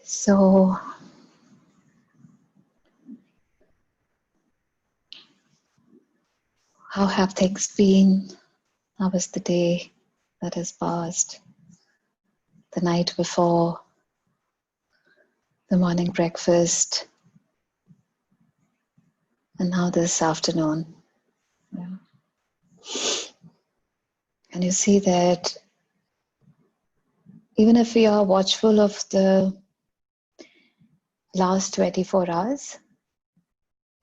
So, how have things been? How was the day that has passed? The night before, the morning breakfast, and now this afternoon. Yeah. And you see that even if we are watchful of the last 24 hours,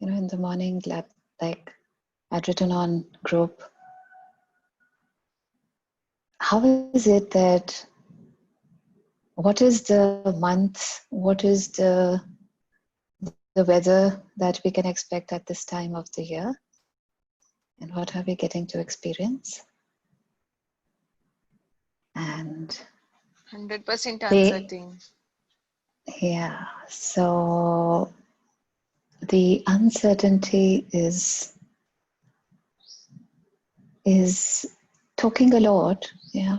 in the morning, like I'd written on group, how is it that what is the month, what is the weather that we can expect at this time of the year, and what are we getting to experience? And 100% uncertain. Yeah, so the uncertainty is talking a lot, yeah.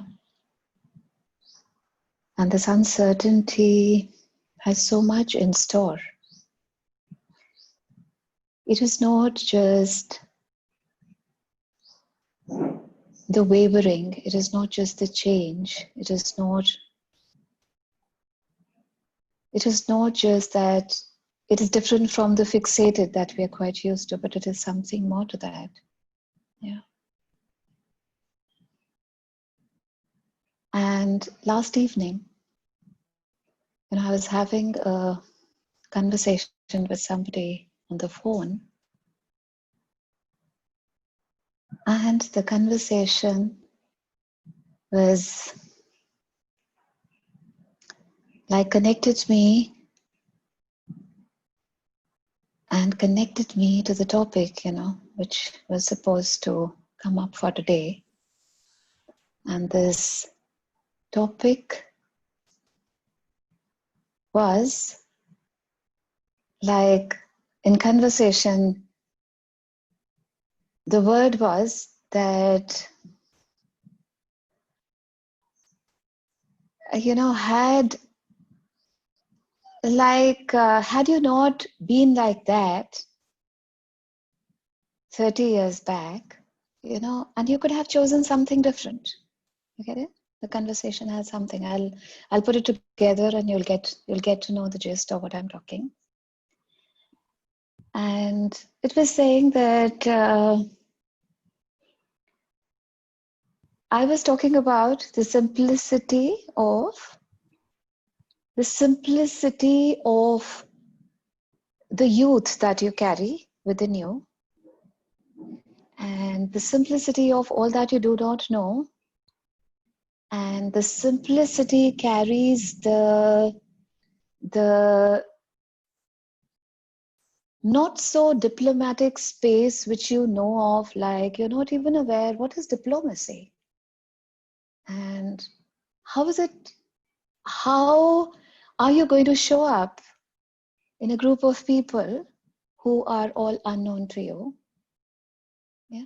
And this uncertainty has so much in store. It is not just the wavering, it is not just the change, it is not just that it is different from the fixated that we are quite used to, but it is something more to that. Yeah. And last evening, I was having a conversation with somebody on the phone, and the conversation was like connected me to the topic, which was supposed to come up for today. And this topic was like, in conversation, the word was that, had you not been like that 30 years back, and you could have chosen something different. You get it? The conversation has something. I'll put it together, and you'll get to know the gist of what I'm talking. And it was saying that I was talking about the simplicity of the youth that you carry within you, and the simplicity of all that you do not know. And the simplicity carries the not so diplomatic space which you know of, like you're not even aware what is diplomacy. And how are you going to show up in a group of people who are all unknown to you? Yeah.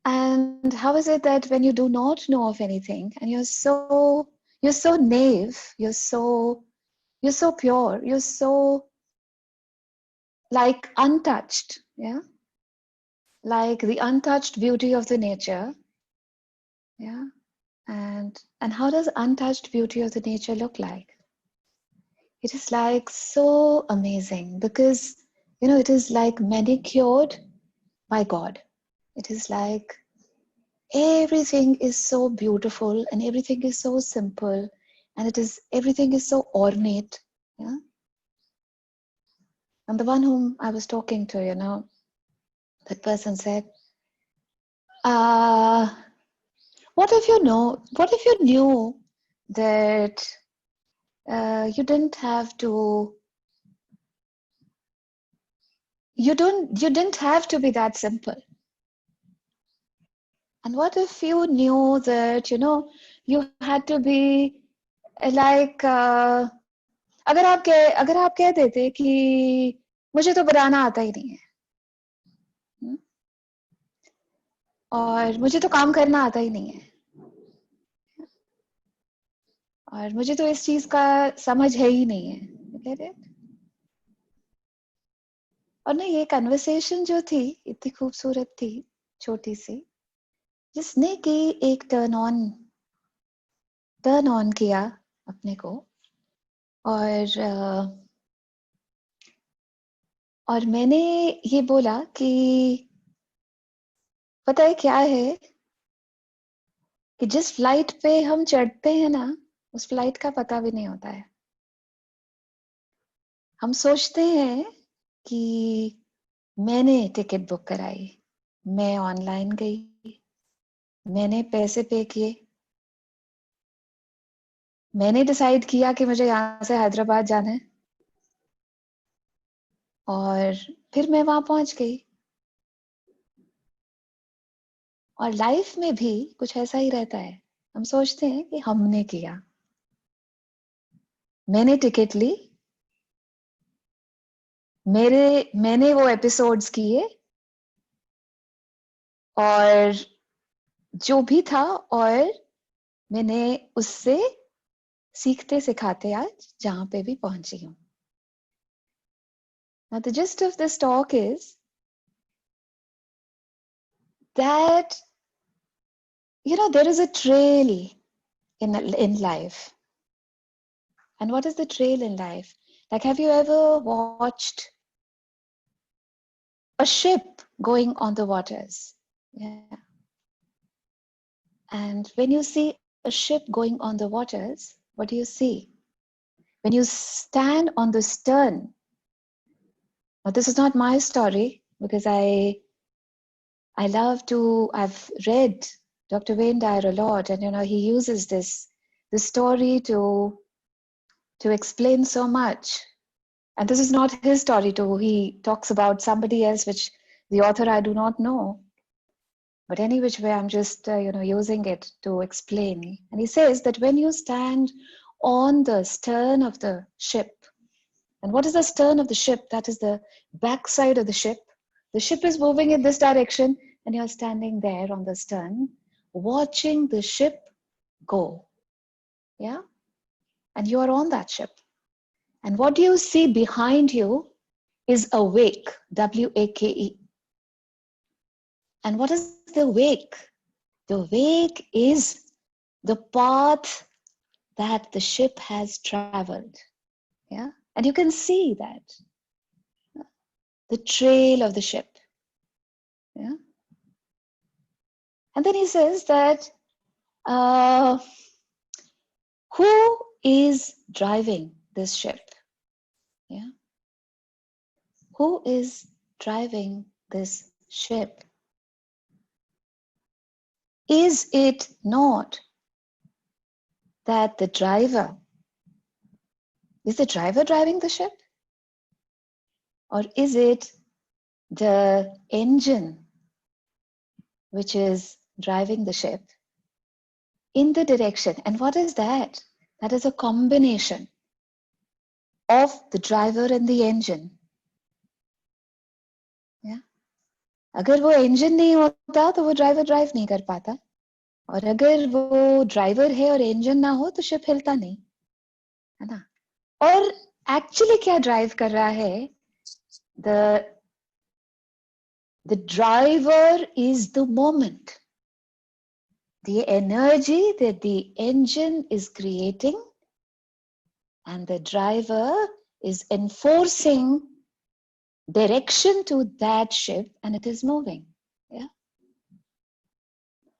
And how is it that when you do not know of anything, and you're so naive, you're so pure, you're so like untouched, yeah, like the untouched beauty of the nature, yeah. And how does untouched beauty of the nature look like? It is like so amazing, because it is like manicured by God. It is like everything is so beautiful, and everything is so simple, and everything is so ornate, yeah. And the one whom I was talking to, that person said, what if you knew that you didn't have to be that simple? And what if you knew that you had to be like अगर आप कह देते कि मुझे तो बनाना आता ही नहीं है, और मुझे तो काम करना आता ही नहीं है, और मुझे तो इस चीज का समझ है ही नहीं है. You get it? और ना ये कन्वर्सेशन जो थी इतनी खूबसूरत थी, छोटी सी, जिसने कि एक टर्न ऑन किया अपने को. और और मैंने ये बोला कि पता है क्या है कि जिस फ्लाइट पे हम चढ़ते हैं ना, उस फ्लाइट का पता भी नहीं होता है. हम सोचते हैं कि मैंने टिकट बुक कराई, मैं ऑनलाइन गई, मैंने पैसे पे किए, मैंने डिसाइड किया कि मुझे यहाँ से हैदराबाद जाना है, और फिर मैं वहां पहुंच गई. और लाइफ में भी कुछ ऐसा ही रहता है. हम सोचते हैं कि हमने किया, मैंने टिकट ली, मैंने वो एपिसोड्स किए, और जो भी था, और मैंने उससे सीखते सिखाते आज जहां पे भी पहुंची हूँ. Now the gist of this talk is that there is a trail in life. And what is the trail in life? Like, have you ever watched a ship going on the waters? Yeah. And when you see a ship going on the waters, what do you see? When you stand on the stern, now this is not my story, because I've read Dr. Wayne Dyer a lot, and he uses this story to explain so much. And this is not his story too. He talks about somebody else, which the author I do not know. But any which way, I'm just using it to explain. And he says that when you stand on the stern of the ship, and what is the stern of the ship? That is the backside of the ship. The ship is moving in this direction, and you're standing there on the stern, watching the ship go. Yeah? And you are on that ship. And what you see behind you is a wake, W-A-K-E. And what is the wake? The wake is the path that the ship has traveled. Yeah? And you can see that. The trail of the ship. Yeah? And then he says that who is driving this ship? Yeah? Who is driving this ship? Is it not that the driver is the driver driving the ship? Or is it the engine which is driving the ship in the direction? And what is that? That is a combination of the driver and the engine. Yeah? अगर वो engine नहीं होता तो वो driver drive नहीं कर पाता, और अगर वो driver है और engine ना हो तो ship हिलता नहीं, है ना? और actually क्या drive कर रहा है? The driver is the moment, the energy that the engine is creating, and the driver is enforcing direction to that ship, and it is moving. Yeah.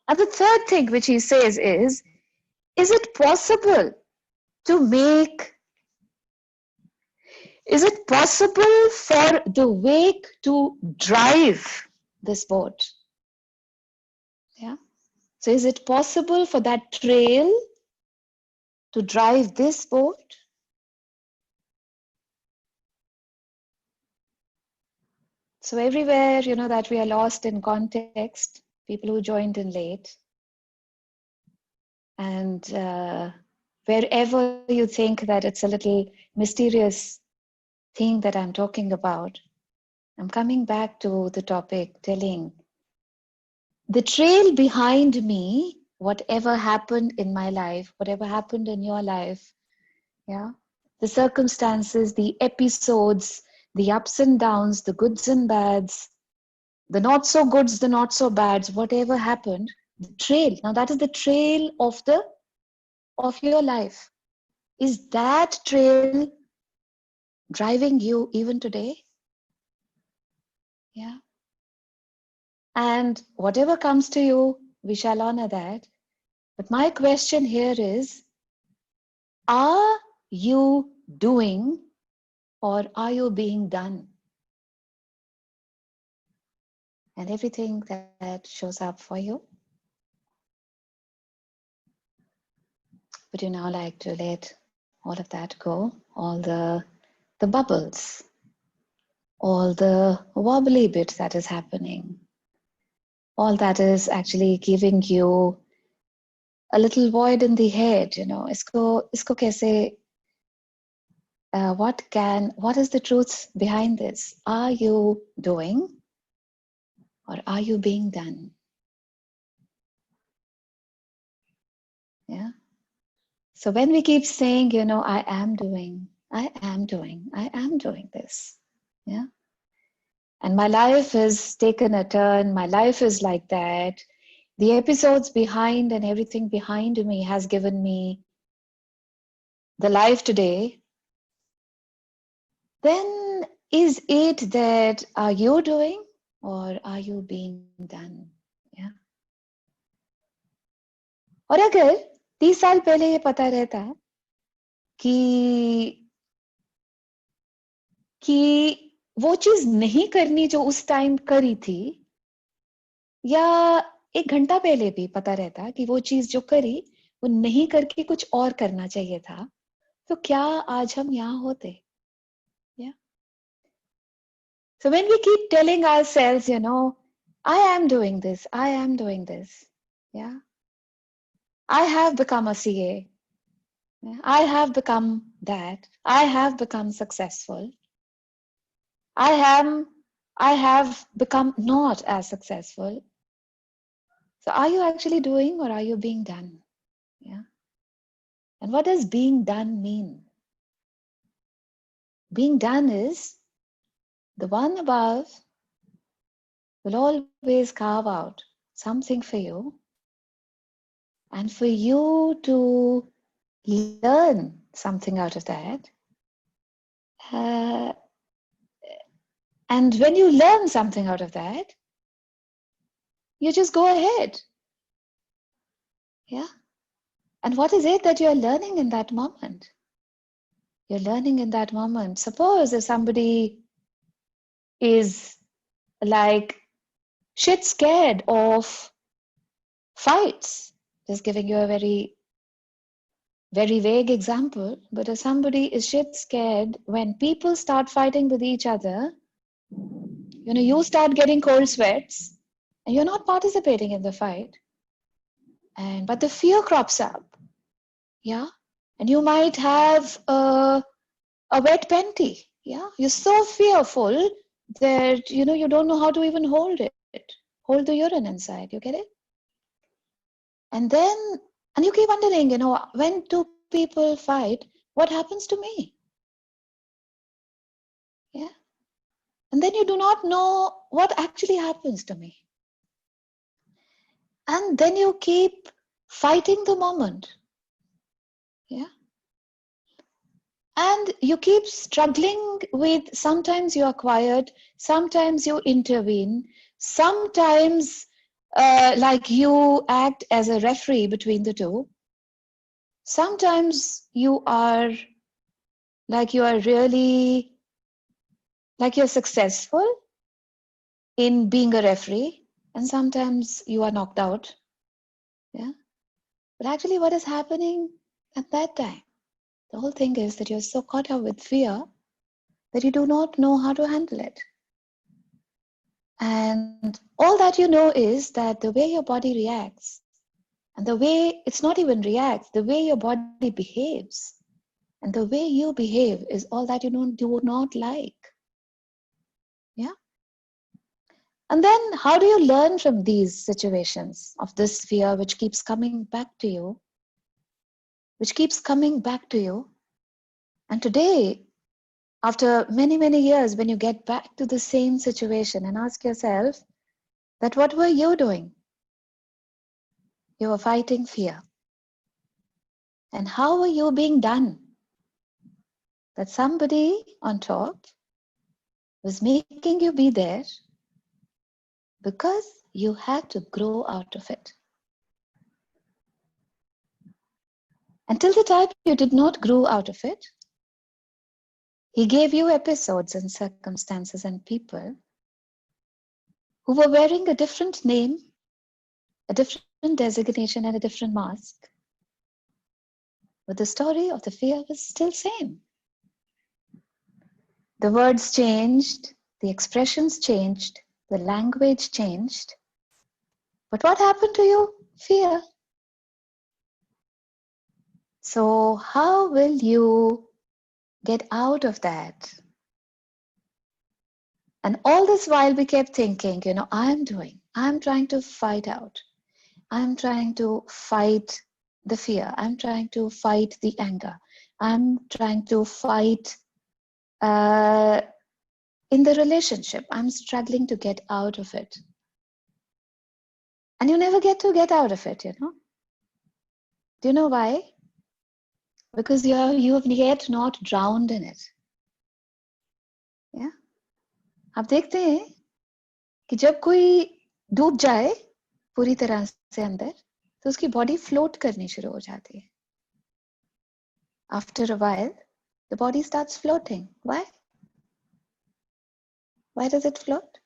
And the third thing which he says is it possible to make, is it possible for the wake to drive this boat? Yeah. So is it possible for that trail to drive this boat? So everywhere, that we are lost in context, people who joined in late, and wherever you think that it's a little mysterious thing that I'm talking about, I'm coming back to the topic, telling the trail behind me whatever happened in my life, whatever happened in your life, yeah, the circumstances, the episodes, the ups and downs, the goods and bads, the not so goods, the not so bads, whatever happened, the trail. Now that is the trail of your life. Is that trail driving you even today? Yeah. And whatever comes to you, we shall honor that. But my question here is, are you doing or are you being done? And everything that shows up for you, would you now like to let all of that go? All the bubbles, all the wobbly bit that is happening, all that is actually giving you a little void in the head, isko kaise, what is the truth behind this? Are you doing or are you being done? Yeah. So when we keep saying, I am doing, I am doing, I am doing this. Yeah. And my life has taken a turn. My life is like that. The episodes behind and everything behind me has given me the life today. Then is it that are you doing or are you being done? Yeah. और अगर 30 साल पहले ये पता रहता कि वो चीज नहीं करनी जो उस टाइम करी थी, या 1 घंटा पहले भी पता रहता कि वो चीज जो करी वो नहीं करके कुछ और करना चाहिए था, तो क्या आज हम यहाँ होते? Yeah. So when we keep telling ourselves, I am doing this, I am doing this. Yeah. I have become a CA. Yeah? I have become that. I have become successful. I am I have become not as successful. So are you actually doing or are you being done? Yeah. And what does being done mean? Being done is the one above will always carve out something for you, and for you to learn something out of that. Uh, and when you learn something out of that, you just go ahead. Yeah. And what is it that you're learning in that moment? You're learning in that moment. Suppose if somebody is like shit scared of fights, just giving you a very, very vague example, but if somebody is shit scared when people start fighting with each other, you start getting cold sweats and you're not participating in the fight. But the fear crops up. Yeah. And you might have a wet panty. Yeah. You're so fearful that, you don't know how to even hold it. Hold the urine inside. You get it? And then, and you keep wondering, when two people fight, what happens to me? Yeah. And then you do not know what actually happens to me. And then you keep fighting the moment. Yeah. And you keep struggling with, sometimes you are quiet, sometimes you intervene, sometimes like you act as a referee between the two. Sometimes you are really, like you're successful in being a referee, and sometimes you are knocked out. Yeah. But actually what is happening at that time? The whole thing is that you're so caught up with fear that you do not know how to handle it. And all that you know is that the way your body reacts, and the way it's not even reacts, the way your body behaves, and the way you behave is all that you do not like. Yeah. And then how do you learn from these situations of this fear which keeps coming back to you, which keeps coming back to you? And today, after many, many years, when you get back to the same situation and ask yourself that what were you doing? You were fighting fear. And how were you being done? That somebody on top was making you be there because you had to grow out of it. Until the time you did not grow out of it, he gave you episodes and circumstances and people who were wearing a different name, a different designation, and a different mask. But the story of the fear was still same. The words changed, the expressions changed, the language changed. But what happened to you? Fear. So how will you get out of that? And all this while we kept thinking, I'm trying to fight out. I'm trying to fight the fear. I'm trying to fight the anger. I'm trying to fight uh, in the relationship. I'm struggling to get out of it. And you never get to get out of it, Do you know why? Because you have yet not drowned in it. Yeah? आप देखते हैं कि जब कोई डूब जाए पूरी तरह से अंदर तो उसकी बॉडी फ्लोट करनी शुरू हो जाती है. After a while, the body starts floating. Why? Why does it float?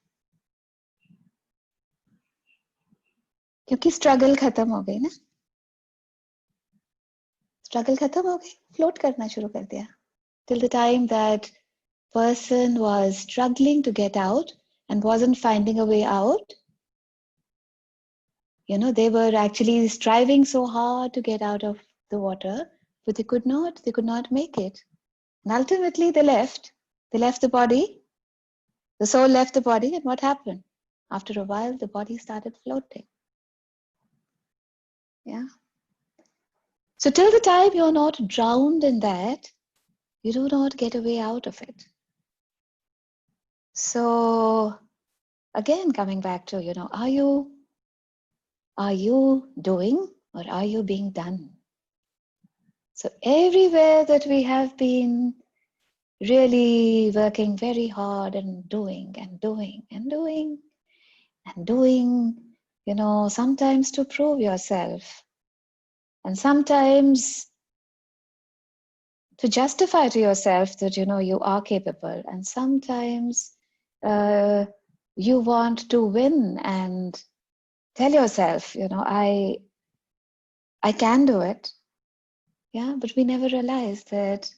क्योंकि स्ट्रगल खत्म हो गई ना. स्ट्रगल खत्म हो गई, फ्लोट करना शुरू कर दिया. Till the time that person was struggling to get out and wasn't finding a way out, they were actually striving so hard to get out of the water, but they could not make it. And ultimately they left the body, the soul left the body, and what happened? After a while, the body started floating. Yeah. So till the time you're not drowned in that, you do not get a way out of it. So again, coming back to, are you doing or are you being done? So everywhere that we have been really working very hard and doing and doing and doing and doing, sometimes to prove yourself and sometimes to justify to yourself that, you are capable, and sometimes you want to win and tell yourself, I can do it. Yeah, but we never realize that,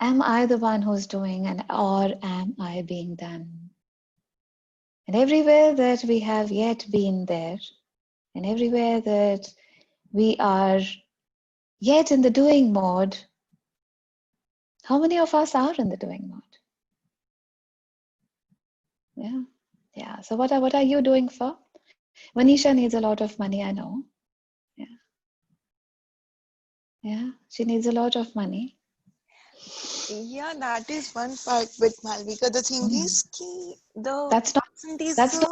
am I the one who's doing or am I being done? And everywhere that we have yet been there, and everywhere that we are yet in the doing mode, how many of us are in the doing mode? Yeah. Yeah. So what are you doing for? Manisha needs a lot of money, I know. Yeah. Yeah. She needs a lot of money. Yeah, that is one part with Malvika. The thing is, the That's not. absenteeism.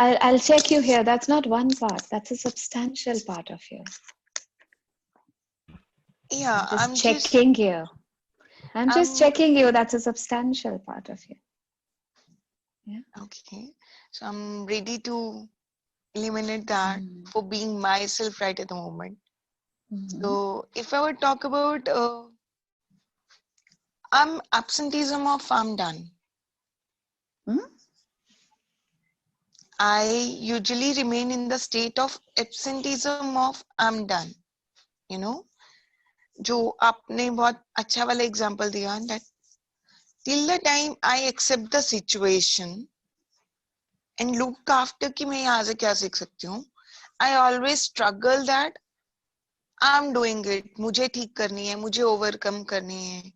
I'll check you here. That's not one part. That's a substantial part of you. Yeah, Just checking you. I'm just I'm checking you. That's a substantial part of you. Yeah. okay. So I'm ready to eliminate that for being myself right at the moment. Mm-hmm. So if I would talk about I'm absenteeism of I'm done. Hmm? I usually remain in the state of absenteeism of I'm done. You know, जो आपने बहुत अच्छा वाला example दिया that till the time I accept the situation and look after कि मैं यहाँ से क्या सीख सकती हूँ, I always struggle that I'm doing it. मुझे ठीक करनी है, मुझे overcome करनी है,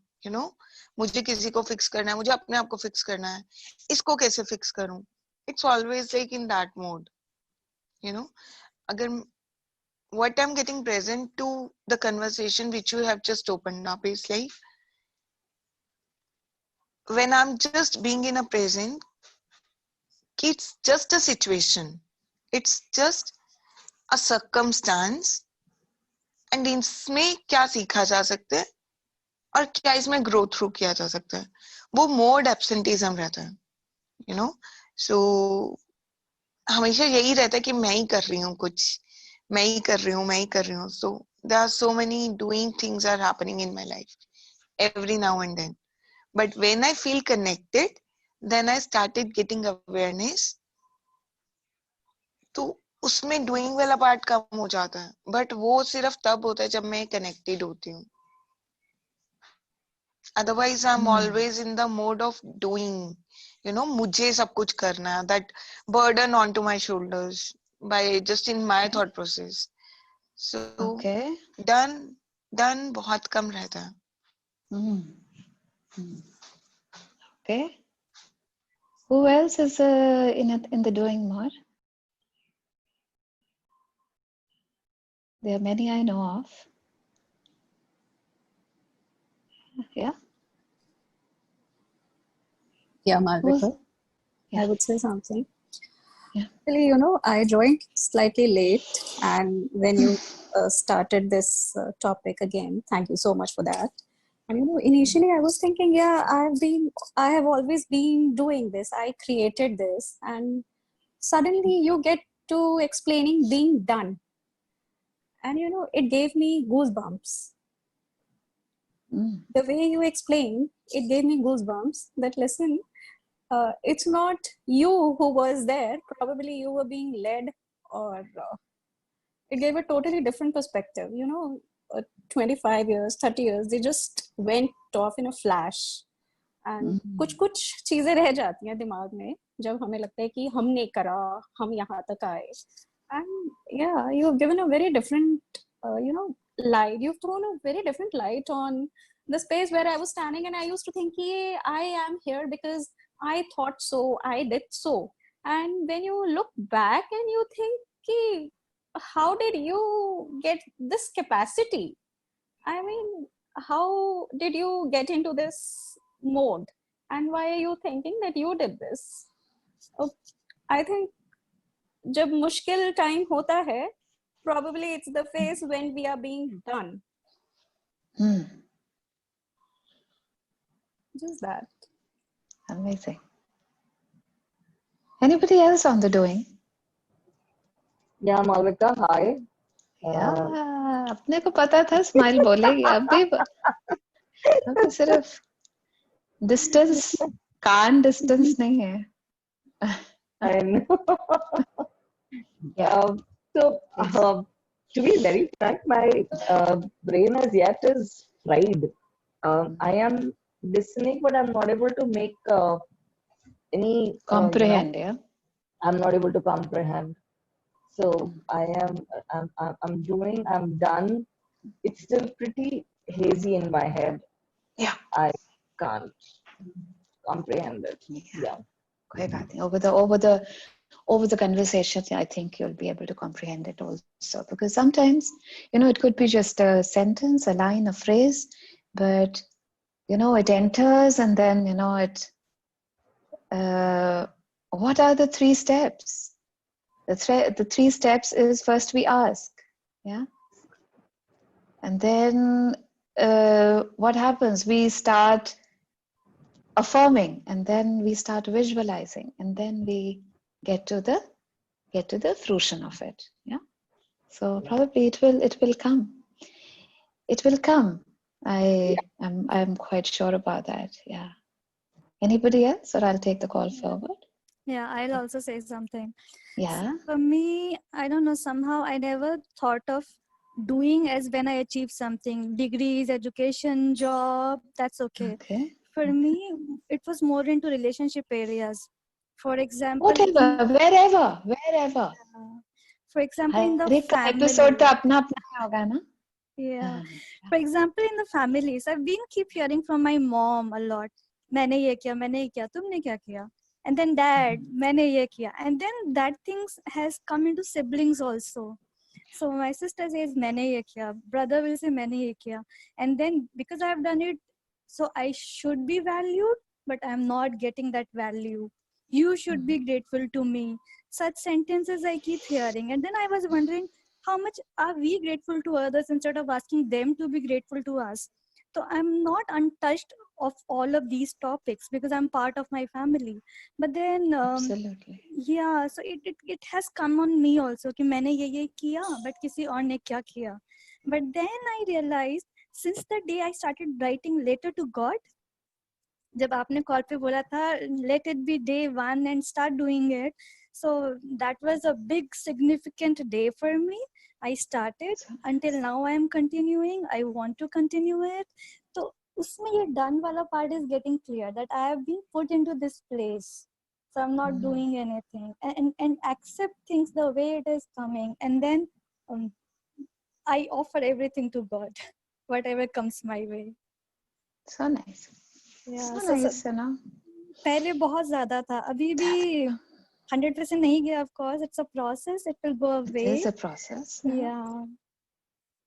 मुझे किसी को फिक्स करना है, मुझे अपने आप को फिक्स करना है, इसको कैसे फिक्स करूं. It's always like in that mode, you know. अगर what I'm getting present to the conversation which you have just opened up is like when I'm just being in a present, it's just a situation, it's just a circumstance, and इसमें क्या सीखा जा सकता है और क्या इसमें grow through किया जा सकता है, वो मोड एब्सेंटिज्म रहता है, यू नो. सो हमेशा यही रहता है कि मैं ही कर रही हूँ कुछ, मैं ही कर रही हूँ, मैं ही कर रही हूँ. So there are so many doing things are happening in my life every now and then, but when I feel connected then I started getting awareness. तो उसमें डूइंग वाला पार्ट कम हो जाता है, बट वो सिर्फ तब होता है जब मैं कनेक्टेड होती हूँ. Otherwise, I'm always in the mode of doing. You know, मुझे सब कुछ करना है. That burden onto my shoulders by just in my thought process. So, Okay. done बहुत कम रहता है. Okay. Who else is in the doing mode? There are many I know of. Yeah. Yeah, Malvika. Yeah. I would say something. Yeah. Actually, I joined slightly late, and when you started this topic again, thank you so much for that. And initially I was thinking, yeah, I have always been doing this. I created this, and suddenly you get to explaining being done, and it gave me goosebumps. The way you explained, it gave me goosebumps. That listen, it's not you who was there. Probably you were being led, or it gave a totally different perspective. 25 years, 30 years, they just went off in a flash. And कुछ चीजें रह जाती हैं दिमाग में जब हमें लगता है कि हमने करा, हम यहाँ तक आए. And yeah, you've given a very different, light. You've thrown a very different light on the space where I was standing, and I used to think, yeah, I am here because I thought so, I did so. And when you look back and you think, how did you get this capacity? I mean, how did you get into this mode? And why are you thinking that you did this? I think जब मुश्किल time होता है, probably it's the phase when we are being done. Just that. Amazing. Anybody else on the doing? Yeah, Malvika, hi. Yeah, अपने को पता था smile बोलेगी. अभी सिर्फ डिस्टेंस, कान डिस्टेंस नहीं है. I know. So, to be very frank, my brain as yet is fried. I am listening, but I'm not able to make any Comprehend, yeah. I'm not able to comprehend. So I'm doing. I'm done. It's still pretty hazy in my head. Yeah. I can't comprehend it. Yeah. कोई बात नहीं. Over the conversation, I think you'll be able to comprehend it also. Because sometimes, it could be just a sentence, a line, a phrase, but it enters, and then what are the 3 steps? The 3 steps is, first we ask, yeah, and then what happens? We start affirming, and then we start visualizing, and then we get to the fruition of it. Yeah. So probably it will come. It will come. I'm quite sure about that. Yeah. Anybody else, or I'll take the call forward? Yeah, I'll also say something. Yeah. For me, I don't know, somehow I never thought of doing as when I achieve something, degrees, education, job, that's okay. Okay. For me, it was more into relationship areas. For example, Whatever, wherever. for example, in the हर एक का family. Episode तो अपना अपना होगा ना. Yeah. For example, in the families, I've been keep hearing from my mom a lot. मैंने ये किया, मैंने ये किया, तुमने क्या किया? And then dad, मैंने ये किया. And then that things has come into siblings also. So my sister says मैंने ये किया. Brother will say मैंने ये किया. And then because I've done it, so I should be valued, but I'm not getting that value. You should be grateful to me. Such sentences I keep hearing. And then I was wondering, how much are we grateful to others instead of asking them to be grateful to us? So I'm not untouched of all of these topics because I'm part of my family. But then Absolutely. yeah, so it has come on me also कि मैंने ये किया but किसी और ने क्या किया. But then I realized since the day I started writing letter to God, जब आपने कॉल पे बोला था let it be day one and start doing it, so that was a big significant day for me. I started until now I am continuing. I want to continue it. तो उसमें ये done वाला part is getting clear that I have been put into this place. So I'm not doing anything and accept things the way it is coming, and then I offer everything to God, whatever comes my way. So nice. Yeah, So so nice, you know. पहले बहुत ज्यादा था, अभी भी 100% नहीं गया. Of course, it's a process. It will go It away. is a process. Yeah.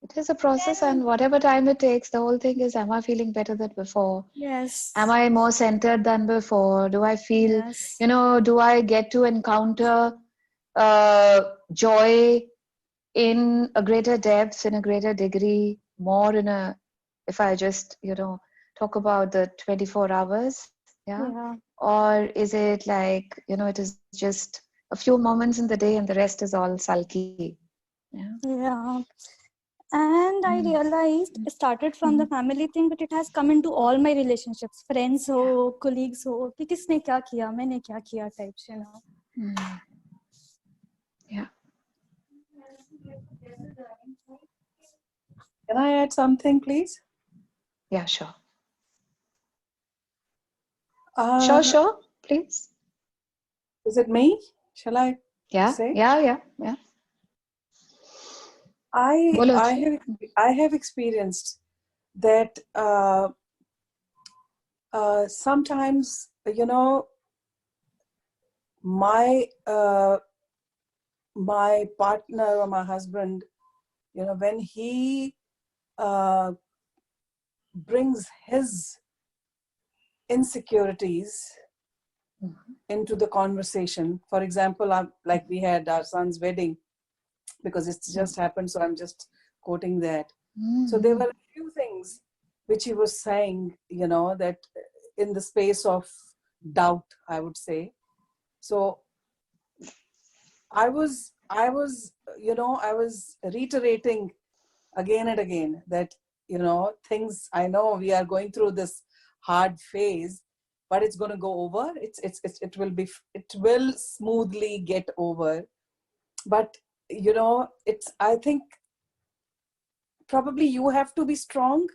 It is a process, and whatever time it takes, the whole thing is, am I feeling better than before? Yes. Am I more centered than before? Do I feel, Yes. do I get to encounter joy in a greater depth, in a greater degree, more if I just, talk about the 24 hours, yeah? Yeah. Or is it like, it is just a few moments in the day and the rest is all sulky? Yeah. Yeah. And I realized it started from the family thing, but it has come into all my relationships, friends ho, colleagues ho, कि किसने क्या किया, मैंने क्या किया types, Yeah. Can I add something, please? Yeah, sure. Uh, Sure, please. Is it me? Shall I Yeah, say? yeah. Bolo ji. I have experienced that sometimes, my my partner or my husband, when he brings his insecurities into the conversation. For example, like we had our son's wedding, because it's just happened, so I'm just quoting that. So there were a few things which he was saying, that in the space of doubt, I would say. So I was reiterating again and again that, things, I know we are going through this hard phase, but it's going to go over. It will smoothly get over. But, I think probably you have to be strong,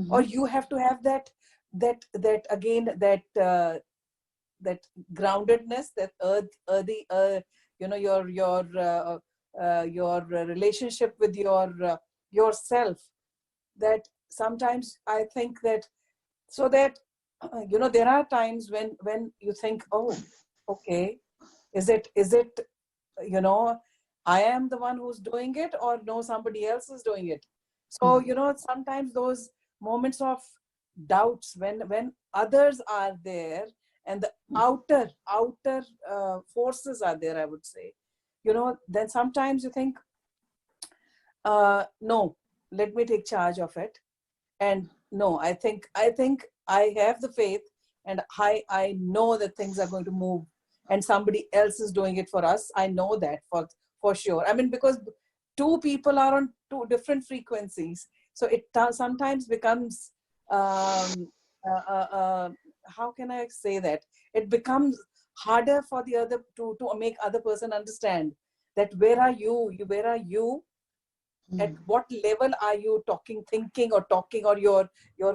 or you have to have that groundedness, that earthy, your relationship with yourself. That sometimes I think that, so that there are times when you think, oh, okay, is it I am the one who's doing it, or no, somebody else is doing it. So sometimes those moments of doubts, when others are there and the outer forces are there, I would say, then sometimes you think, no, let me take charge of it. And no, I think I have the faith, and I know that things are going to move, and somebody else is doing it for us. I know that for sure. I mean, because two people are on two different frequencies, so it sometimes becomes how can I say that, it becomes harder for the other to make other person understand that where are you, at what level are you thinking, or your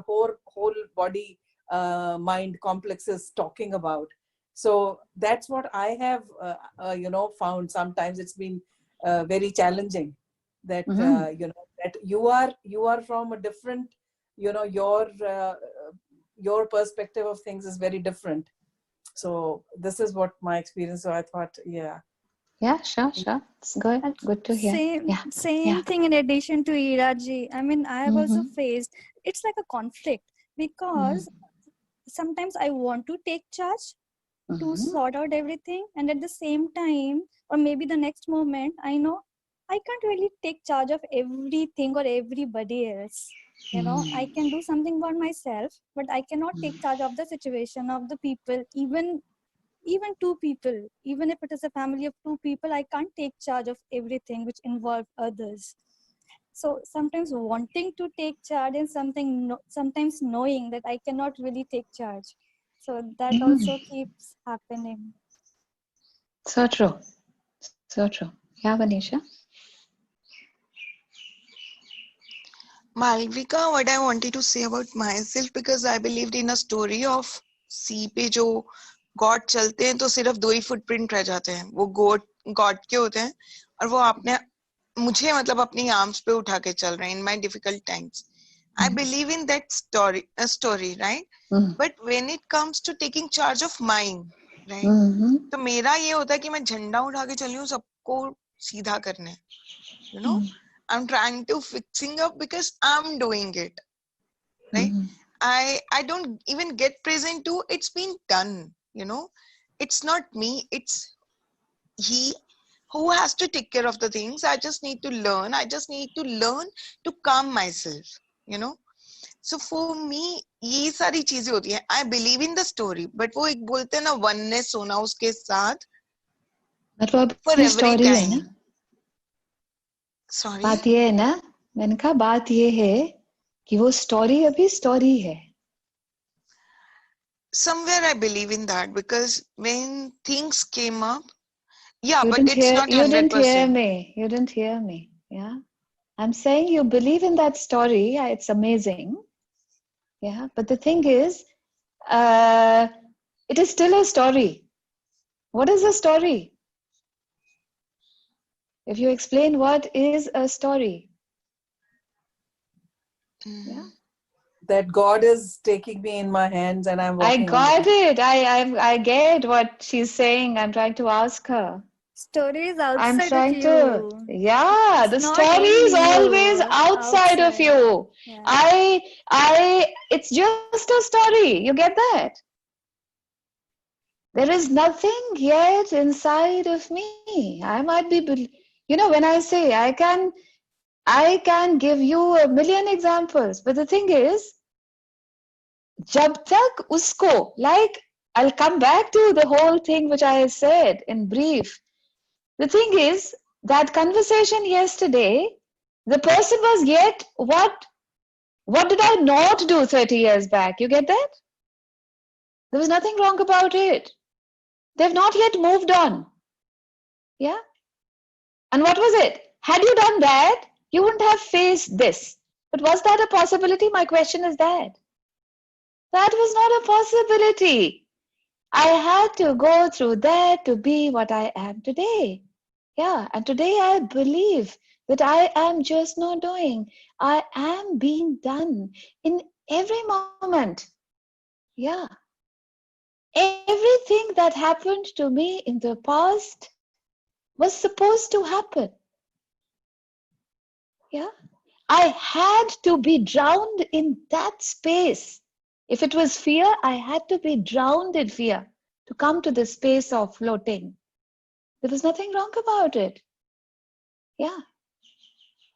whole body mind complexes talking about. So that's what I have found. Sometimes it's been very challenging that that you are from a different, your perspective of things is very different. So this is what my experience. So I thought, yeah. Yeah, sure. It's good. And Good to hear. Yeah. Same thing in addition to Iraji. I mean, I have also Mm-hmm. faced, it's like a conflict because sometimes I want to take charge to Mm-hmm. sort out everything, and at the same time, or maybe the next moment, I know I can't really take charge of everything or everybody else. I can do something for myself, but I cannot take charge of the situation of the people, even two people, even if it is a family of two people, I can't take charge of everything which involve others. So sometimes wanting to take charge and sometimes knowing that I cannot really take charge, so that also keeps happening. So true. So true. Yeah, Vanisha. Malvika, what I wanted to say about myself, because I believed in a story of sea पे जो God चलते हैं तो सिर्फ 2 ही footprint रह जाते हैं, वो गॉड के होते हैं और वो आपने मुझे मतलब अपनी आर्म्स पे उठा के चल रहे हैं in my difficult times. I believe in that story, right? But when it comes to taking charge of mine, right? तो मेरा ये होता है कि मैं झंडा उठा के चली हूँ सबको सीधा करने, I'm trying to fixing up because I'm doing it, right? I don't even get present to it's been done, it's not me, it's he who has to take care of the things. I just need to learn to calm myself, so for me ये सारी चीजें होती हैं. I believe in the story, but वो एक बोलते हैं ना oneness होना उसके साथ for every time. Sorry, बात ये है ना, मैंने कहा बात ये है कि वो स्टोरी अभी स्टोरी है. somewhere I believe in that because when things came up, yeah, You but didn't it's hear. not You didn't hear 100%. me. You didn't hear me. Yeah, I'm saying you believe in that story. Yeah, it's amazing. Yeah, but the thing is, it is still a story. What is a story? If you explain what is a story, yeah. That God is taking me in my hands and I'm I walking on the got it. I get what she's saying. I'm trying to ask her. Story is I'm outside of trying to, you. yeah, It's the not story in is always you. outside of Outside. you. Yeah. It's just a story. You get that? There is nothing yet inside of me. I might be, when I say I can give you a million examples, but the thing is, जब तक उसको, like, I'll come back to the whole thing which I said in brief. The thing is, that conversation yesterday, the person was yet, what did I not do 30 years back? You get that? There was nothing wrong about it. They've not yet moved on. Yeah? And what was it? Had you done that, you wouldn't have faced this. But was that a possibility? My question is that. That was not a possibility. I had to go through that to be what I am today. Yeah, and today I believe that I am just not doing. I am being done in every moment. Yeah. Everything that happened to me in the past was supposed to happen. Yeah. I had to be drowned in that space. If it was fear, I had to be drowned in fear to come to the space of floating. There was nothing wrong about it. Yeah.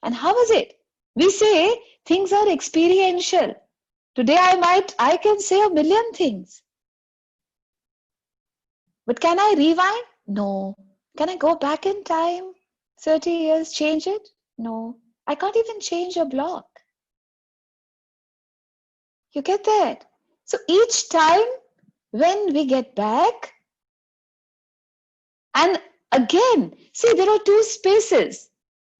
And how is it? We say things are experiential. Today I can say a million things. But can I rewind? No. Can I go back in time 30 years, change it? No. I can't even change a block. You get that? So each time when we get back, and again, see, there are two spaces.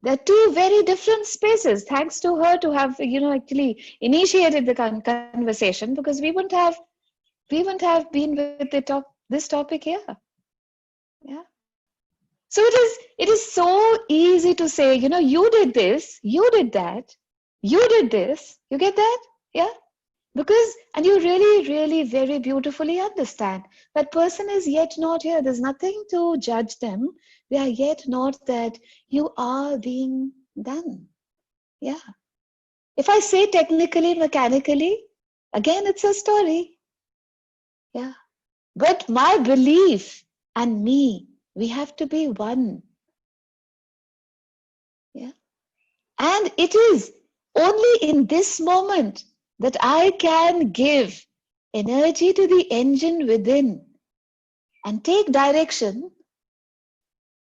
There are two very different spaces. Thanks to her to have, actually initiated the conversation, because we wouldn't have been with this topic here. Yeah. So it is so easy to say, you did this, you did that, you did this. You get that? Yeah? Because, and you really, really very beautifully understand that person is yet not here. There's nothing to judge them. They are yet not that you are being done. Yeah. If I say technically, mechanically, again, it's a story. Yeah. But my belief and me, we have to be one. Yeah. And it is only in this moment that I can give energy to the engine within and take direction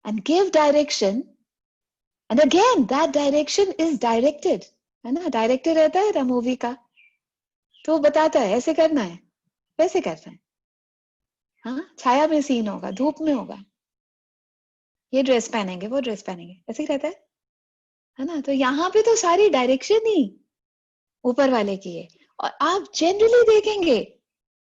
and give direction. And again, that direction is directed. है ना? Directed रहता है ना movie का, तो वो बताता है ऐसे करना है, वैसे करना है. हाँ, छाया में सीन होगा, धूप में होगा, ये ड्रेस पहनेंगे, वो ड्रेस पहनेंगे, ऐसे ही रहता है ना? तो यहाँ पे तो सारी डायरेक्शन ही ऊपर वाले की है. और आप जनरली देखेंगे,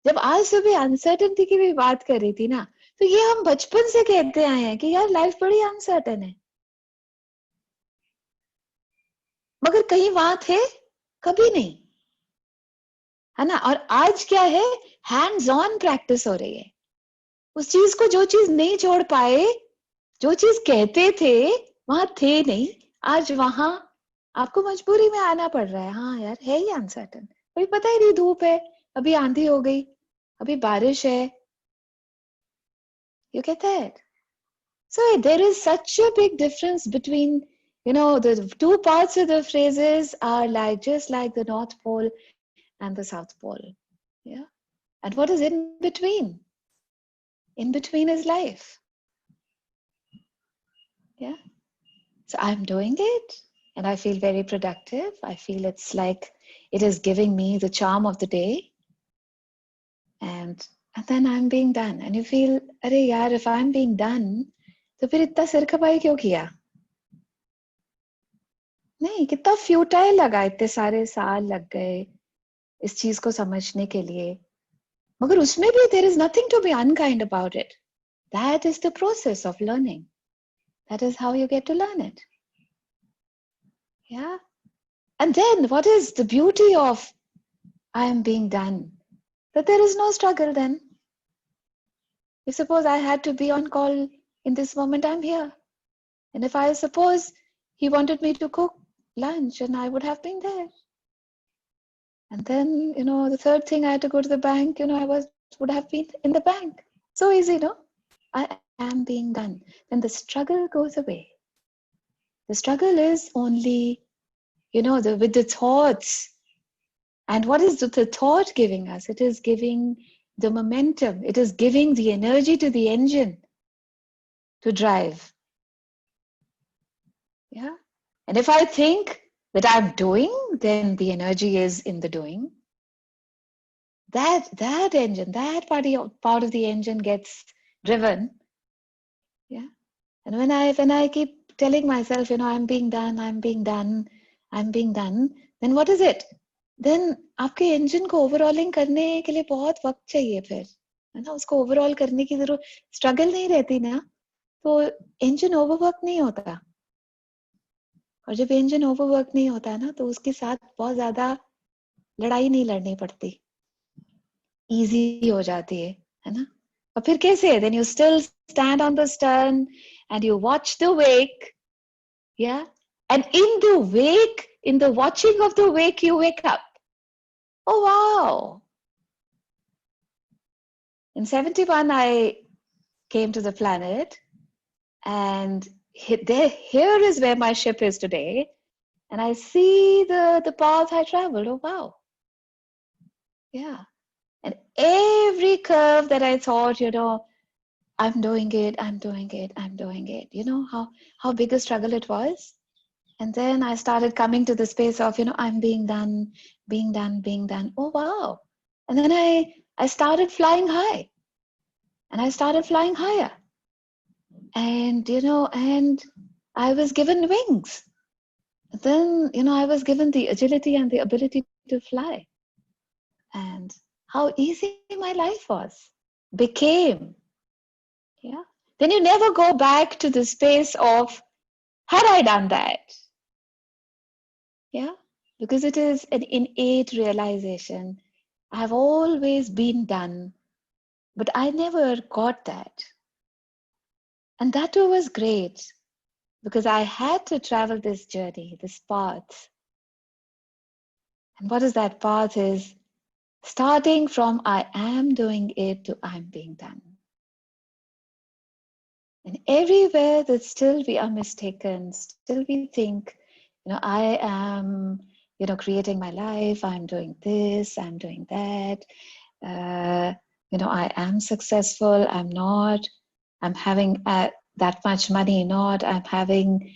जब आज सुबह अनसर्टेनिटी की भी बात कर रही थी ना, तो ये हम बचपन से कहते आए हैं कि यार लाइफ बड़ी अनसर्टेन है, मगर कहीं वहां थे कभी नहीं, है ना? और आज क्या है, हैंड्स ऑन प्रैक्टिस हो रही है. उस चीज को, जो चीज नहीं छोड़ पाए, जो चीज कहते थे वहां थे नहीं, आज वहां आपको मजबूरी में आना पड़ रहा है. हाँ यार, है ही अनसर्टन, अभी पता ही नहीं, धूप है, अभी आंधी हो गई, अभी बारिश है. You get that? So there is such a big difference between, the two parts of the phrases are like just like the North Pole and the South Pole. Yeah. And what is in between? In between is life. Yeah. So I'm doing it and I feel very productive. I feel it's like it is giving me the charm of the day. And then I'm being done. And you feel, अरे यार, if I'm being done, तो फिर इतना सिर खपाई क्यों किया? नहीं, कितना फ्यूटाइल लगा, इतने सारे साल लग गए इस चीज को समझने के लिए. मगर उसमें भी there is nothing to be unkind about it. That is the process of learning. That is how you get to learn it. Yeah. And then what is the beauty of I am being done? That there is no struggle then. If suppose I had to be on call in this moment, I'm here. And if I suppose he wanted me to cook lunch, and I would have been there. And then, the third thing, I had to go to the bank, I would have been in the bank. So easy, no? I am being done. Then the struggle goes away. The struggle is only, with the thoughts. And what is the thought giving us? It is giving the momentum. It is giving the energy to the engine to drive. Yeah. And if I think that I'm doing, then the energy is in the doing. That engine, that part of the engine gets driven. Yeah. And when I keep telling myself, I'm being done, I'm being done, I'm being done, then what is it? Then आपके engine को overhauling करने के लिए बहुत वक्त चाहिए फिर, है ना? उसको overhaul करने की जरूरत, struggle नहीं रहती ना, तो engine overwork नहीं होता. और जब engine overwork नहीं होता ना, तो उसके साथ बहुत ज्यादा लड़ाई नहीं लड़नी पड़ती, easy हो जाती है ना? और फिर कैसे? Then you still stand on the stern and you watch the wake. Yeah. And in the wake, in the watching of the wake, you wake up. Oh, wow. In 71, I came to the planet, and here is where my ship is today. And I see the path I traveled. Oh, wow. Yeah. And every curve that I thought, I'm doing it, I'm doing it, I'm doing it. You know how big a struggle it was? And then I started coming to the space of, I'm being done, being done, being done. Oh, wow. And then I started flying high. And I started flying higher. And, and I was given wings. Then, I was given the agility and the ability to fly. And how easy my life became. Yeah. then you never go back to the space of, had I done that? Yeah, because it is an innate realization. I have always been done, but I never got that. And that too was great because I had to travel this journey, this path. And what is that path is starting from I am doing it to I'm being done. And everywhere that still we are mistaken, still we think, I am, creating my life, I'm doing this, I'm doing that, I am successful, I'm not, I'm having that much money, not, I'm having,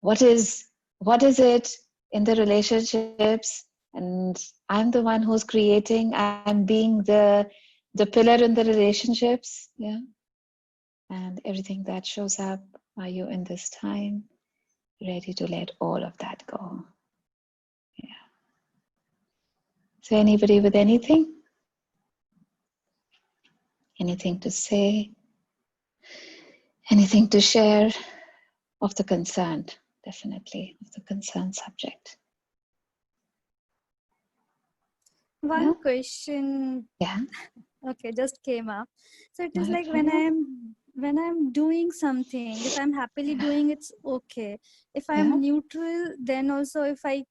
what is it in the relationships? And I'm the one who's creating, I'm being the pillar in the relationships, yeah. And everything that shows up, are you in this time ready to let all of that go? Yeah. So anybody with anything? Anything to say? Anything to share of the concerned, definitely, of the concerned subject? One question, Yeah. okay, just came up. So it is Not a like problem. when I'm doing something, if I'm happily doing, it's okay. If Yeah. I'm neutral, then also if I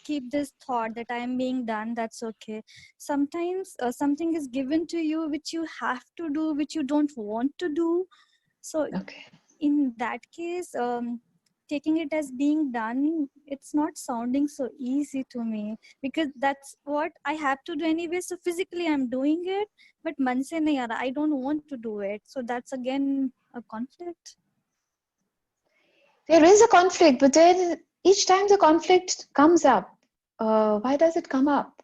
keep this thought that I am being done, that's okay. Sometimes something is given to you which you have to do, which you don't want to do. So Okay. in that case, taking it as being done, it's not sounding so easy to me, because that's what I have to do anyway. So physically I'm doing it, but man se nahi aa raha, I don't want to do it. So that's again a conflict. There is a conflict, but then each time the conflict comes up, why does it come up?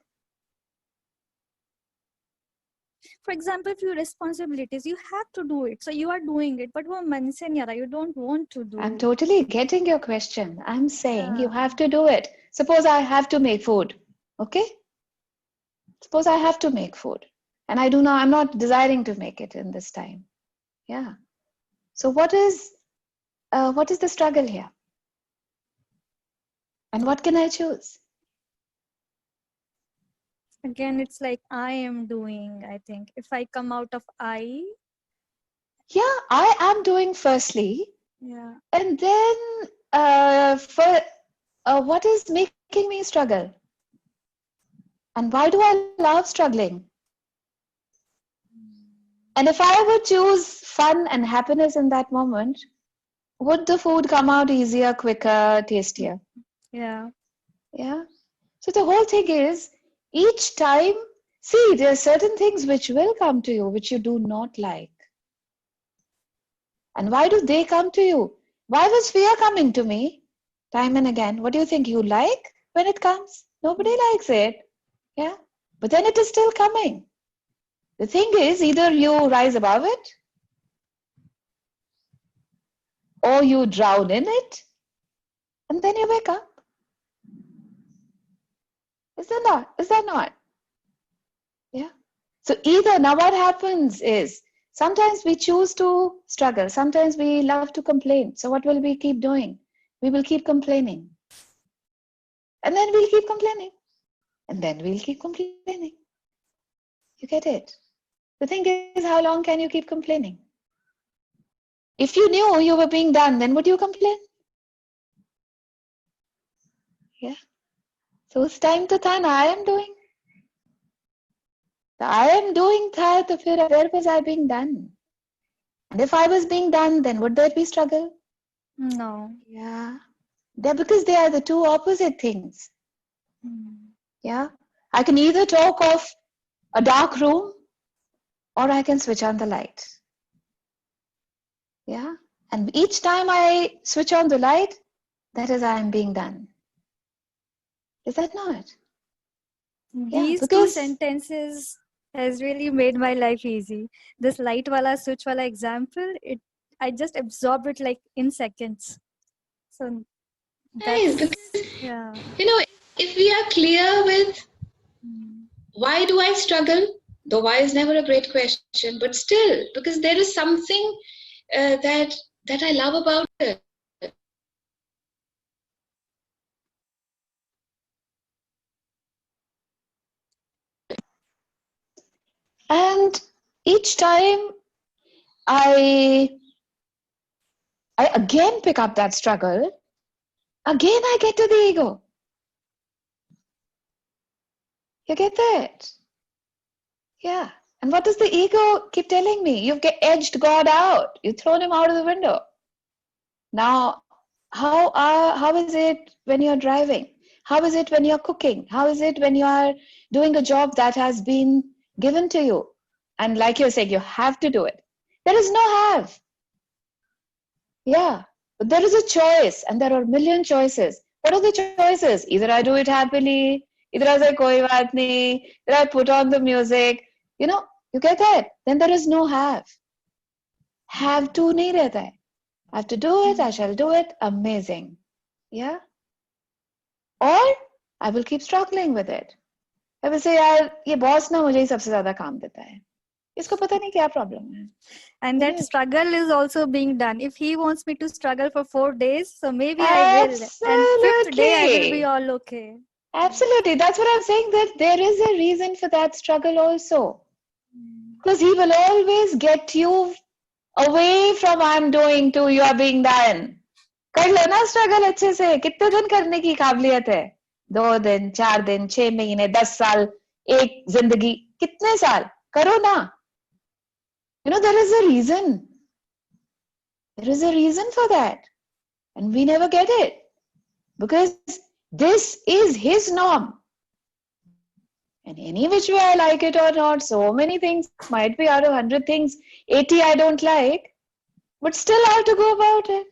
For example, if your responsibilities, you have to do it, so you are doing it, but wo man se nahi aa raha, you don't want to do. I'm totally getting your question. I'm saying you Yeah. have to do it. Suppose I have to make food, okay? Suppose I have to make food and I'm not desiring to make it in this time. Yeah. So what is the struggle here? And what can I choose? Again, it's like I am doing, I think. If I come out of I, Yeah, I am doing firstly. yeah. And then what is making me struggle? And why do I love struggling? And if I would choose fun and happiness in that moment, would the food come out easier, quicker, tastier? Yeah. Yeah. So the whole thing is, each time, see, there are certain things which will come to you which you do not like. And why do they come to you? Why was fear coming to me time and again? What do you think you like when it comes? Nobody likes it. Yeah. But then it is still coming. The thing is, either you rise above it or you drown in it and then you wake up. Is that not? Is that not? Yeah. So either now what happens is sometimes we choose to struggle. Sometimes we love to complain. So what will we keep doing? We will keep complaining. And then we'll keep complaining. And then we'll keep complaining. You get it? The thing is, how long can you keep complaining? If you knew you were being done, then would you complain? Yeah. So उस time तो था ना I am doing. The I am doing था तो फिर where was I being done? And if I was being done, then would there be struggle? No. Yeah. Because they are the two opposite things. Yeah. I can either talk of a dark room or I can switch on the light. Yeah. And each time I switch on the light, that is I am being done. Is that not? Yeah, These two because sentences has really made my life easy. This light wala, switch wala example, I just absorb it like in seconds. So nice, that's, because yeah. if we are clear with why do I struggle, Though why is never a great question, but still, because there is something that I love about it. And each time I again pick up that struggle, again I get to the ego. You get that? Yeah. And what does the ego keep telling me? You've edged God out. You've thrown him out of the window. Now, how is it when you're driving? How is it when you're cooking? How is it when you are doing a job that has been given to you? And like you're saying, you have to do it. There is no have. Yeah. But there is a choice, and there are a million choices. What are the choices? Either I do it happily, either I say koi baat nahi, either I put on the music. You know, you get that? Then there is no have. Have to nahi rehta hai. I have to do it, I shall do it. Amazing. Yeah. Or I will keep struggling with it. I will say, यार ये boss ना मुझे ही सबसे ज्यादा काम देता है. इसको पता नहीं क्या प्रॉब्लम है. And that Yes. struggle is also being done. If he wants me to struggle for 4 days, so maybe I will. And 5th day I will be all okay. Absolutely. That's what I'm saying, that there is a reason for that struggle also. Because he will always get you away from I'm doing to you are being done. कर लो ना struggle अच्छे से. कितने दिन करने की काबिलियत है? 2 दिन, 4 दिन, 6 महीने, 10 साल, एक जिंदगी, कितने साल? करो ना. You know, there is a reason. There is a reason for that. And we never get it. Because this is his norm. And any which way I like it or not, so many things, might be out of 100 things, 80 I don't like, but still I have to go about it.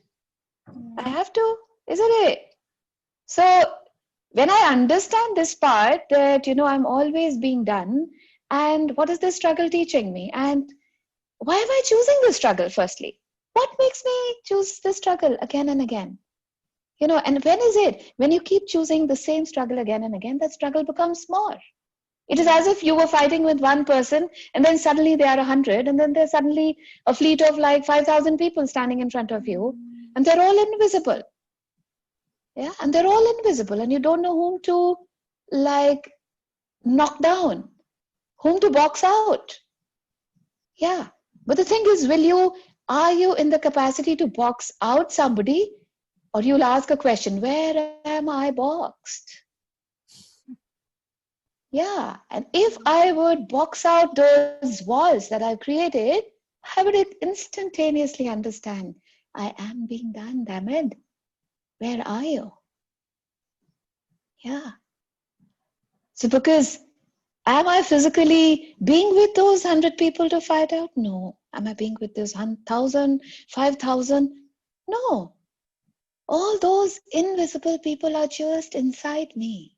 I have to, isn't it? So when I understand this part that, you know, I'm always being done, and what is this struggle teaching me? And why am I choosing this struggle firstly? What makes me choose this struggle again and again? You know, and when is it? When you keep choosing the same struggle again and again, that struggle becomes more. It is as if you were fighting with one person and then suddenly they are 100 and then there's suddenly a fleet of like 5,000 people standing in front of you and they're all invisible. Yeah, and they're all invisible and you don't know whom to like knock down, whom to box out. Yeah, but the thing is, are you in the capacity to box out somebody, or you'll ask a question, where am I boxed? Yeah, and if I would box out those walls that I've created, I would instantaneously understand I am being done, damn it. Where are you? Yeah. So because am I physically being with those 100 people to fight out? No. Am I being with those 1,000, 5,000? No. All those invisible people are just inside me.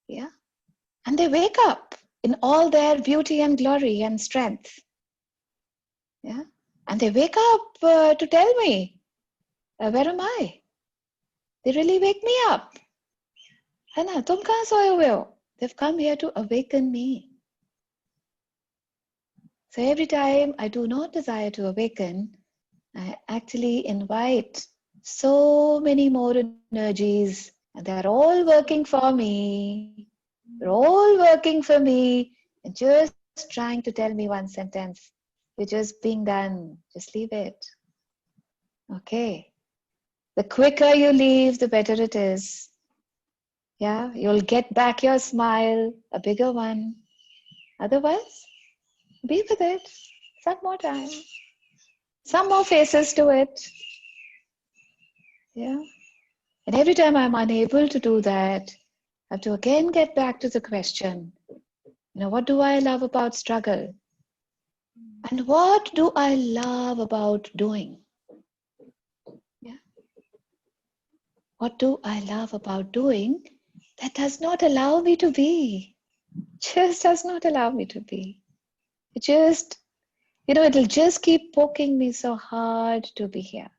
Yeah. And they wake up in all their beauty and glory and strength. Yeah. And they wake up to tell me, where am I? They really wake me up. है ना? तुम कहाँ सोए हुए हो? They've come here to awaken me. So every time I do not desire to awaken, I actually invite so many more energies, and they're all working for me. They're all working for me, and just trying to tell me one sentence. You're just being done. Just leave it. Okay. The quicker you leave, the better it is. Yeah, you'll get back your smile, a bigger one. Otherwise, be with it. Some more time. Some more faces to it. Yeah. And every time I'm unable to do that, I have to again get back to the question, you know, what do I love about struggle? And what do I love about doing? Yeah. What do I love about doing that does not allow me to be? Just does not allow me to be. It just, you know, it'll just keep poking me so hard to be here.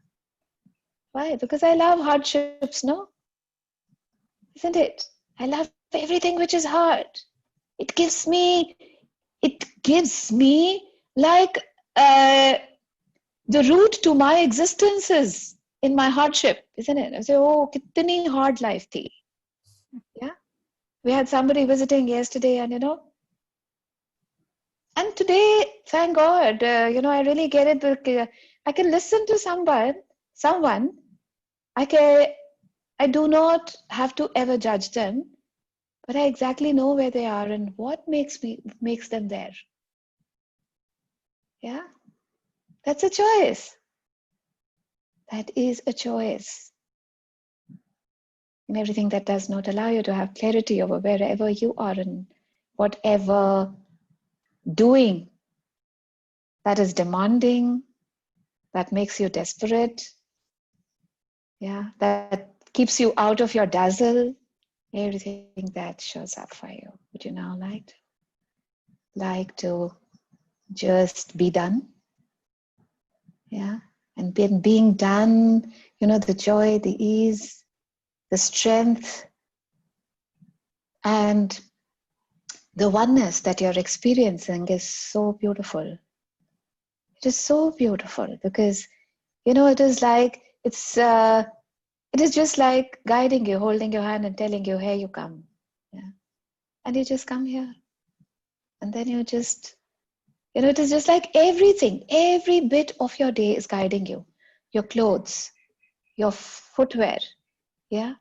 Why? Because I love hardships, no? Isn't it? I love everything which is hard. It gives me it gives me like the root to my existences in my hardship, isn't it? I say, oh, kitni hard life thi. Yeah. We had somebody visiting yesterday, and and today, thank God, I really get it. Because I can listen to someone. I do not have to ever judge them, but I exactly know where they are and what makes them there. Yeah, that's a choice. That is a choice. And everything that does not allow you to have clarity over wherever you are and whatever doing that is demanding, that makes you desperate, yeah, that keeps you out of your dazzle, everything that shows up for you. Would you now like to just be done? Yeah. And being done, the joy, the ease, the strength, and the oneness that you're experiencing is so beautiful. It is so beautiful because, it is like, it is just like guiding you, holding your hand and telling you, here you come. Yeah. And you just come here. And then you just, it is just like everything, every bit of your day is guiding you. Your clothes, your footwear, yeah,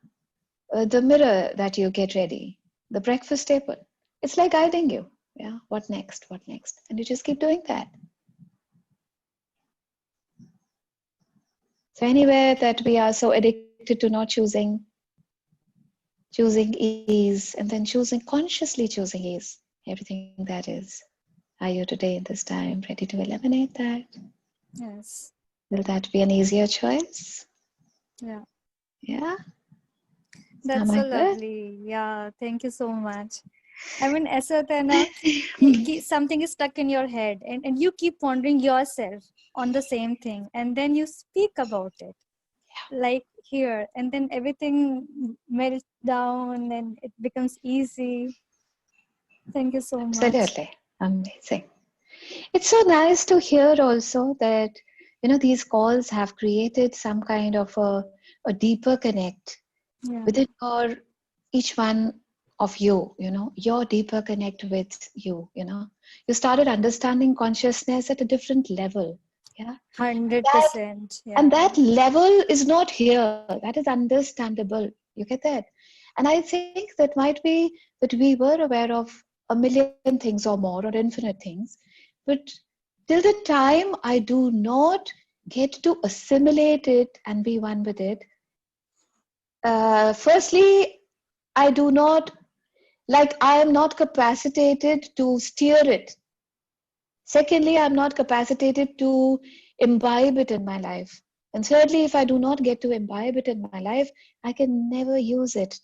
the mirror that you get ready, the breakfast table. It's like guiding you. Yeah, what next? What next? And you just keep doing that. So anywhere that we are so addicted to not choosing ease, and then consciously choosing ease, everything that is. Are you today in this time ready to eliminate that? Yes. Will that be an easier choice? Yeah. Yeah. That's Am so I good? lovely. Yeah. Thank you so much. I mean, ऐसा होता है ना कि something is stuck in your head and you keep wondering yourself on the same thing and then you speak about it. Like here, and then everything melts down and it becomes easy. Thank you so much. Absolutely. Amazing. It's so nice to hear also that, these calls have created some kind of a deeper connect within each one of you, your deeper connect with you, You started understanding consciousness at a different level. Yeah. 100%. Yeah. And that level is not here. That is understandable. You get that? And I think that might be that we were aware of a million things or more or infinite things. But till the time I do not get to assimilate it and be one with it, firstly, I do not, I am not capacitated to steer it. Secondly, I'm not capacitated to imbibe it in my life. And thirdly, if I do not get to imbibe it in my life, I can never use it,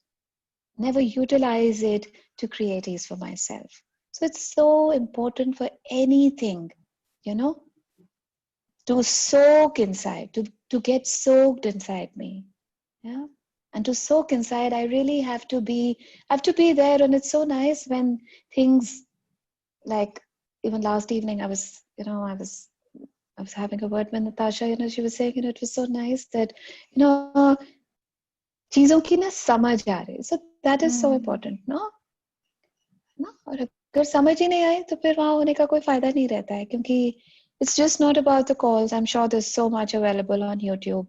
never utilize it to create ease for myself. So it's so important for anything, to soak inside, to get soaked inside me. Yeah. And to soak inside, I really have to be there. And it's so nice when things like even last evening, I was having a word with Natasha, she was saying, it was so nice that, चीजों की ना समझ आ रही. So that is so important, no? और अगर समझ ही नहीं आई तो फिर वहां होने का कोई फायदा नहीं रहता है क्योंकि it's just not about the calls. I'm sure there's so much available on YouTube,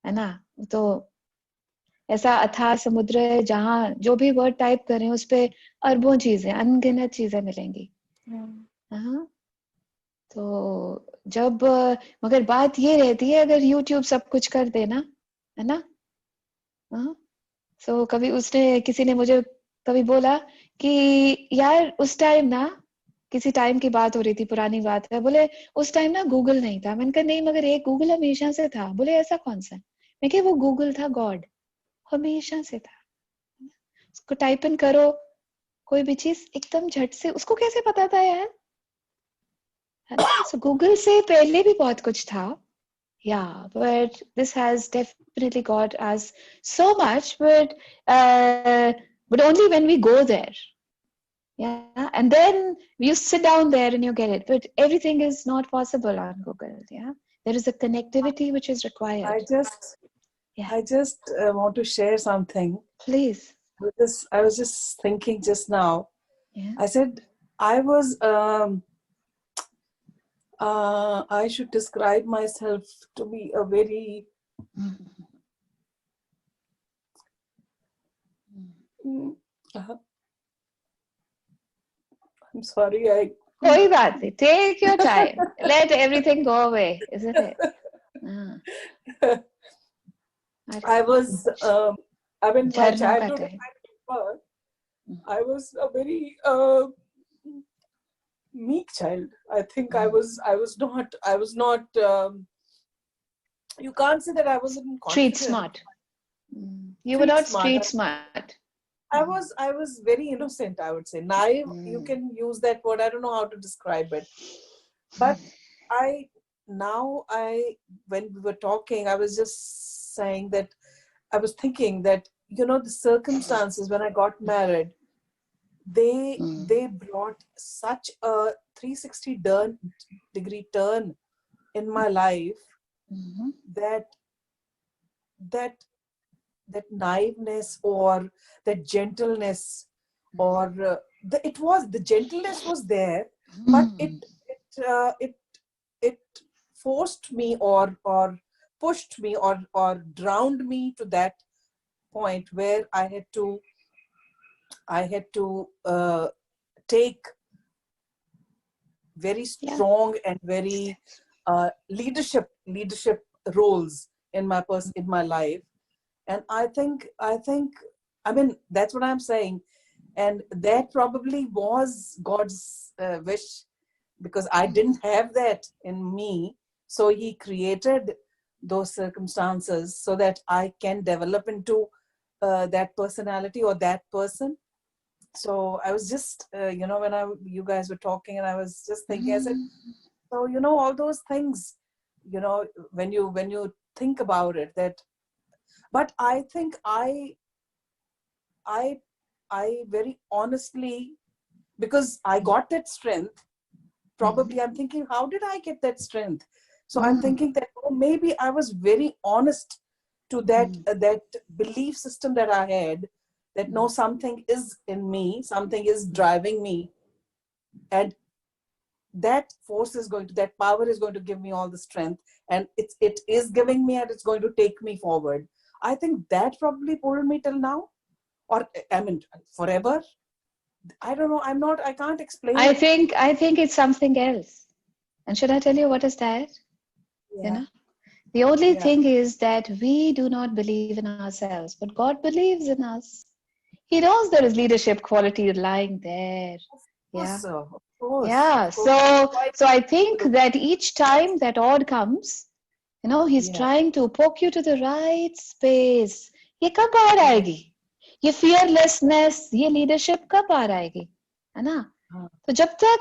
है ना? तो ऐसा अथाह समुद्र है जहाँ जो भी वर्ड टाइप करें उस पे अरबों चीजें, अनगिनत चीजें मिलेंगी. हाँ. तो जब मगर बात ये रहती है अगर YouTube सब कुछ कर देना, है ना? हाँ. सो कभी किसी ने मुझे कभी बोला कि यार उस टाइम ना किसी टाइम की बात हो रही थी, पुरानी बात है, बोले उस टाइम ना गूगल नहीं था. मैंने कहा नहीं मगर एक गूगल हमेशा से था. बोले ऐसा कौन सा? मैं कहा वो गूगल था, गॉड हमेशा से था. उसको टाइप इन करो कोई भी चीज एकदम झट से, उसको कैसे पता था यार? So Google से पहले भी बहुत कुछ था. Yeah, but this has definitely got us so much, but only when we go there. Yeah, and then you sit down there and you get it. But everything is not possible on Google. Yeah, there is a connectivity which is required. I just Yeah, want to share something. please. I was just thinking just now. Yeah. I said I should describe myself to be a very uh, I'm sorry, कोई बात नहीं. Take your time. Let everything go away, isn't it? I was I mean my झरनों का childhood, time. I was a very meek child. I think I was not you can't say that I wasn't Street confident. smart. You were Street not smart. street smart. I was very innocent, I would say. Naive, you can use that word. I don't know how to describe it. But when we were talking, I was just saying that I was thinking that, the circumstances when I got married, they brought such a 360-degree turn in my life that naiveness or that gentleness or the gentleness was there, but it forced me or pushed me or drowned me to that point where I had to take very strong and very leadership roles in my life. And I think I mean that's what I'm saying, and that probably was God's wish, because I didn't have that in me. So he created those circumstances so that I can develop into that personality or that person. So I was just when you guys were talking, and I was just thinking, I said, so all those things, when you think about it, that. But I think I very honestly, because I got that strength, probably I'm thinking, how did I get that strength? So I'm thinking that maybe I was very honest to that belief system that I had, that no, something is in me, something is driving me, and that power is going to give me all the strength, and it is giving me, and it's going to take me forward. I think that probably pulled me till now, or I mean forever. I don't know. I can't explain I it. think it's something else. And should I tell you what is that? Yeah. The only Yeah. thing is that we do not believe in ourselves, but God believes in us. He knows there is leadership quality lying there. Yeah. Of course. Yeah. Of course. So I think that each time that odd comes, he's Yeah. trying to poke you to the right space. ये कब बाहर आएगी? ये fearlessness, ये leadership कब बाहर आएगी? है ना? तो जब तक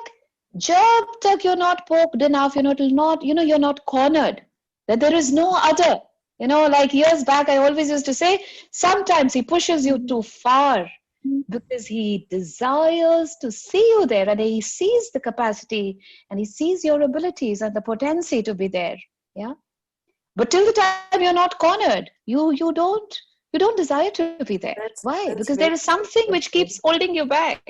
you're not poked enough, you're not cornered, that there is no other. Like years back, I always used to say, sometimes he pushes you too far because he desires to see you there, and he sees the capacity and he sees your abilities and the potency to be there. Yeah. But till the time you're not cornered, you don't desire to be there. Why? Because That's there is very something which keeps holding you back.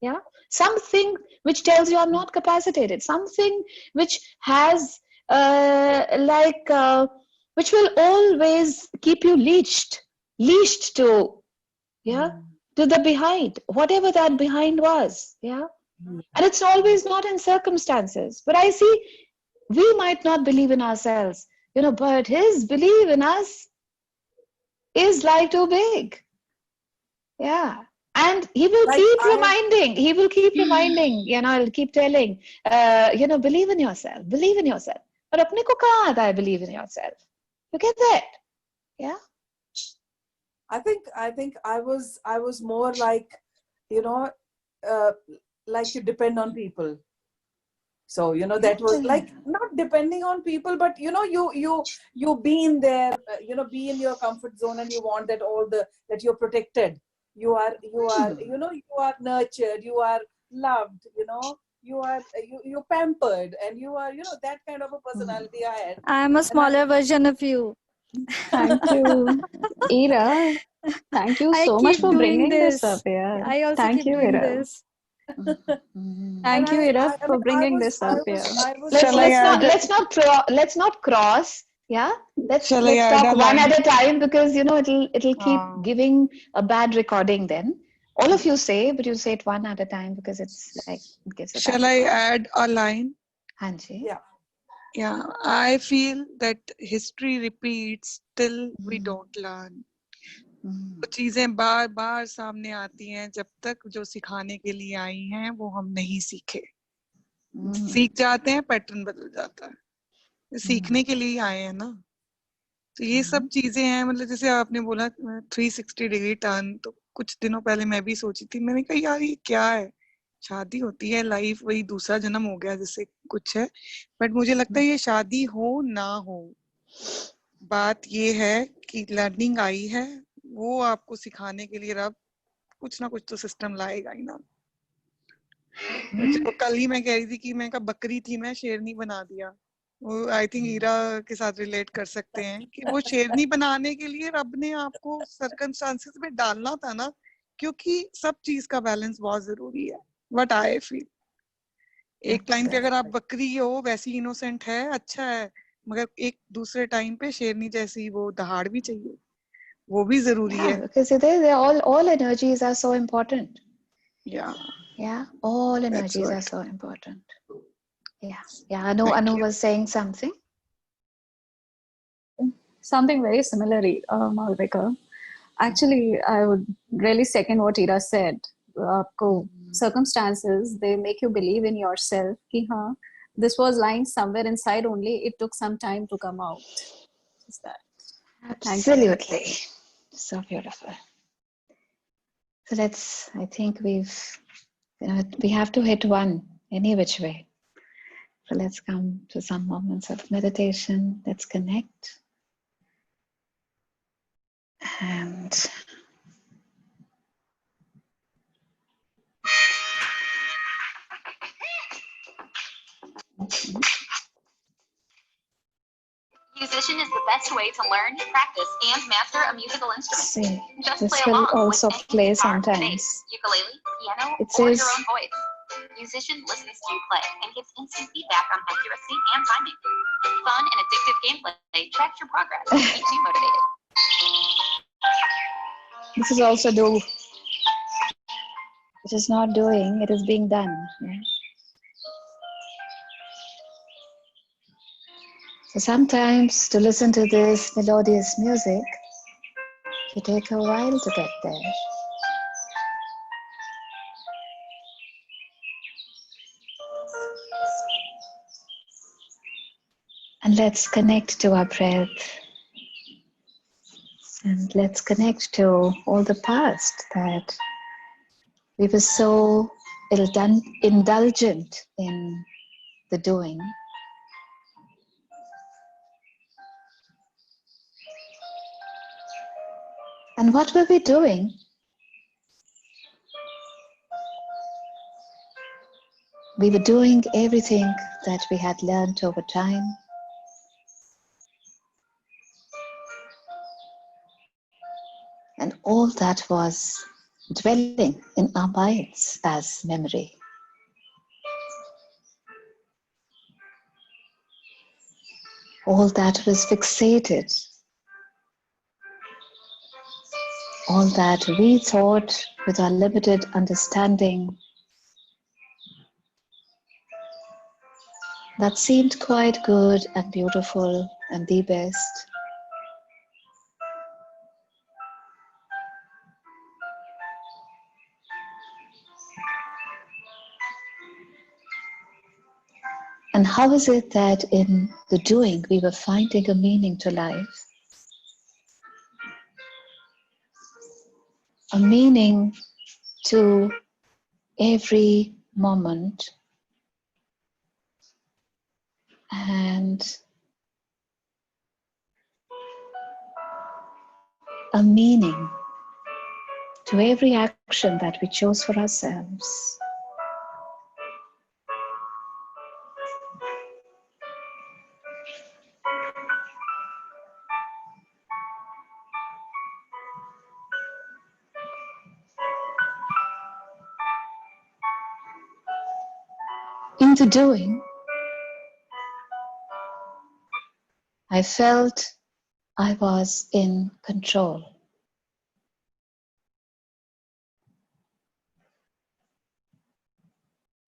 Yeah. Something which tells you I'm not capacitated. Something which has which will always keep you leashed to, to the behind, whatever that behind was. Yeah. And it's always not in circumstances. But I see we might not believe in ourselves, but his belief in us is like too big. Yeah. And he will keep reminding, he'll keep telling, believe in yourself, believe in yourself. But apne ko kahan aata hai believe in yourself? You get that? Yeah. I think I was more like, like you depend on people. So, that was like not depending on people, but, you be in there, be in your comfort zone, and you want that that you're protected. you are you are nurtured, you are loved, you pampered, and you are that kind of a personality I had. I'm a And smaller version of you. Thank you, Ira. Thank you I so much keep for doing bringing this up. this. Yeah. I also Thank keep you, doing Ira. this. and Thank you, Ira, I for mean, bringing this up. Yeah. I was let's so Shall I let's not add? cross. Yeah, Shall I let's add talk a one line? at a time, because it'll keep Uh, giving a bad recording. Then all of you say, but you say it one at a time, because it's like it gives a bad shall I recording. add a line? Hanji. yeah. Yeah, I feel that history repeats till we don't learn. वो चीजें बार बार सामने आती हैं जब तक जो सिखाने के लिए आई हैं वो हम नहीं सीखे। सीख जाते हैं, पैटर्न बदल जाता है। सीखने के लिए आए हैं ना, तो ये सब चीजें हैं। मतलब जैसे आपने बोला 360 डिग्री टर्न, तो कुछ दिनों पहले मैं भी सोची थी, मैंने कहा यार ये क्या है, शादी होती है, लाइफ वही दूसरा जन्म हो गया जैसे कुछ है। बट मुझे लगता है ये शादी हो ना हो, बात ये है कि लर्निंग आई है, वो आपको सिखाने के लिए रब कुछ ना कुछ तो सिस्टम लाएगा ही ना। तो कल ही मैं कह रही थी कि मैं का बकरी थी, मैं शेरनी बना दिया। वो आई थिंक ईरा के साथ रिलेट कर सकते हैं कि वो शेरनी बनाने के लिए रब ने आपको सर्कमस्टांसेस में डालना था ना, क्योंकि सब चीज का बैलेंस बहुत जरूरी है। व्हाट आई फील, एक टाइम पे अगर आप बकरी हो वैसी इनोसेंट है, अच्छा है, मगर एक दूसरे टाइम पे शेरनी जैसी वो दहाड़ भी चाहिए, वो भी जरूरी है। Because they all energies are so important. Yeah, All that's energies are what. so important. Anu Thank you. was saying something. Something very similar, Malvika. Actually, I would really second what Ira said. आपको circumstances, they make you believe in yourself कि हाँ, this was lying somewhere inside only. It took some time to come out. Just that. Thank you. Absolutely. So beautiful. So I think we have to hit one any which way. So let's come to some moments of meditation. Let's connect. And Musician is the best way to learn, practice, and master a musical instrument. see, Just this play will along also with any play guitar, sometimes. bass, ukulele, piano, It or says, your own voice. Musician listens to you play and gives instant feedback on accuracy and timing. Fun and addictive gameplay tracks your progress and keeps you motivated. this is also do. It is not doing, it is being done. Yeah? So sometimes to listen to this melodious music, you take a while to get there. And let's connect to our breath. And let's connect to all the past that we were so indulgent in the doing. And what were we doing? We were doing everything that we had learned over time. And all that was dwelling in our minds as memory. All that was fixated. All that we thought with our limited understanding that seemed quite good and beautiful and the best. And how is it that in the doing we were finding a meaning to life? A meaning to every moment, and a meaning to every action that we chose for ourselves. In the doing, I felt I was in control.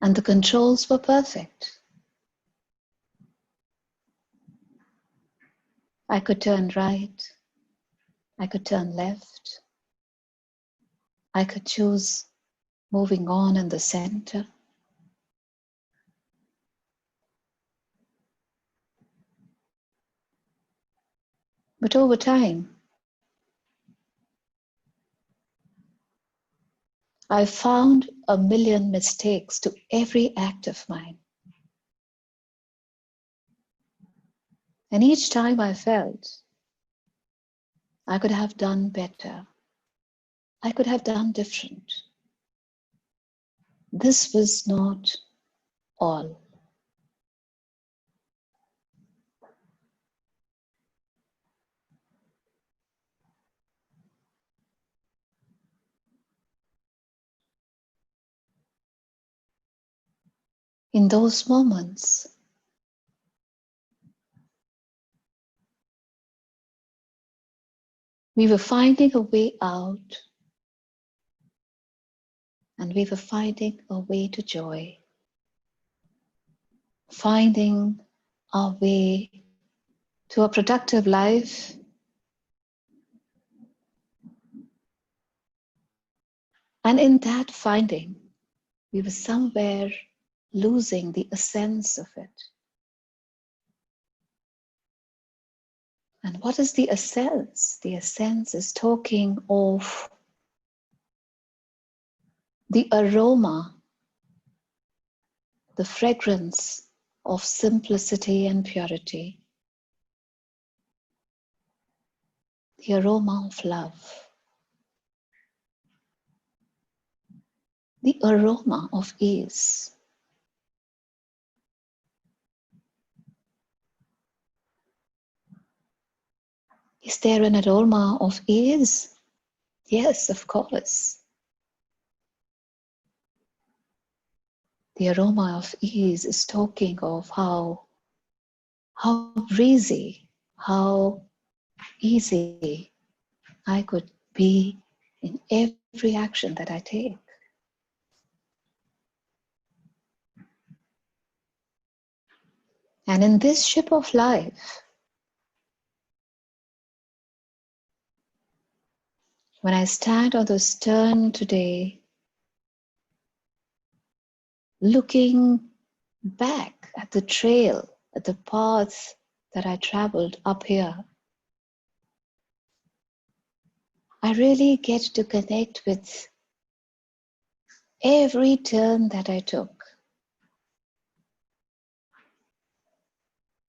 And the controls were perfect. I could turn right, I could turn left, I could choose moving on in the center. But over time, I found a million mistakes to every act of mine. And each time I felt I could have done better, I could have done different. This was not all. In those moments, we were finding a way out, and we were finding a way to joy, finding our way to a productive life, and in that finding, we were somewhere losing the essence of it. And what is the essence? The essence is talking of the aroma, the fragrance of simplicity and purity, the aroma of love, the aroma of ease. Is there an aroma of ease? Yes, of course. The aroma of ease is talking of how breezy, how easy I could be in every action that I take. And in this ship of life, when I stand on the stern today, looking back at the trail, at the path that I traveled up here, I really get to connect with every turn that I took.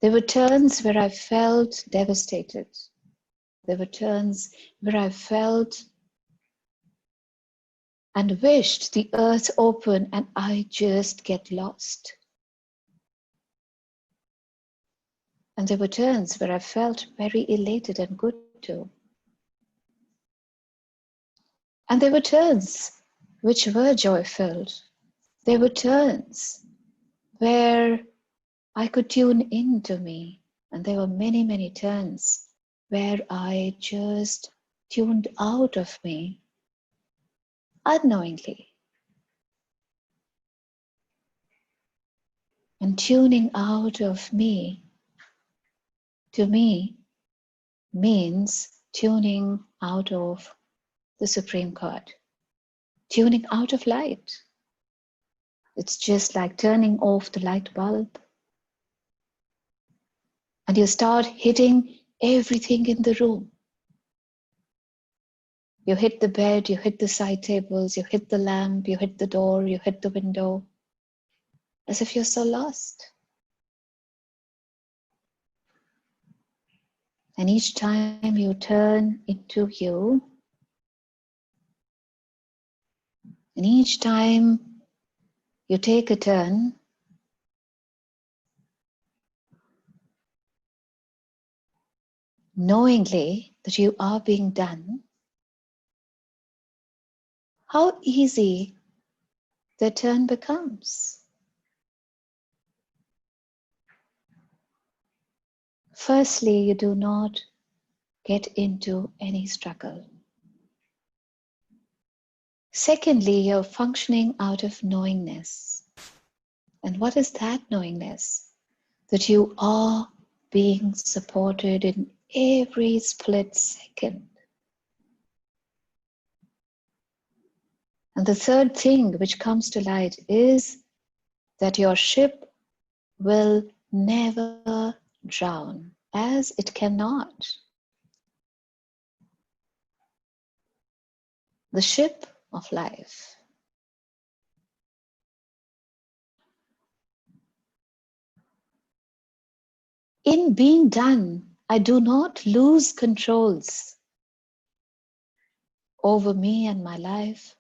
There were turns where I felt devastated. There were turns where I felt and wished the earth open and I just get lost. And there were turns where I felt very elated and good too. And there were turns which were joy-filled. There were turns where I could tune into me. And there were many, many turns where I just tuned out of me unknowingly. And tuning out of me, to me, means tuning out of the Supreme God, tuning out of light. It's just like turning off the light bulb. And you start hitting everything in the room. You hit the bed, you hit the side tables, you hit the lamp, you hit the door, you hit the window, as if you're so lost. And each time you turn into you, And each time you take a turn, knowingly that you are being done, how easy the turn becomes. Firstly, you do not get into any struggle. Secondly, you're functioning out of knowingness. And what is that knowingness? That you are being supported in every split second. And the third thing which comes to light is that your ship will never drown, as it cannot. The ship of life. In being done, I do not lose controls over me and my life.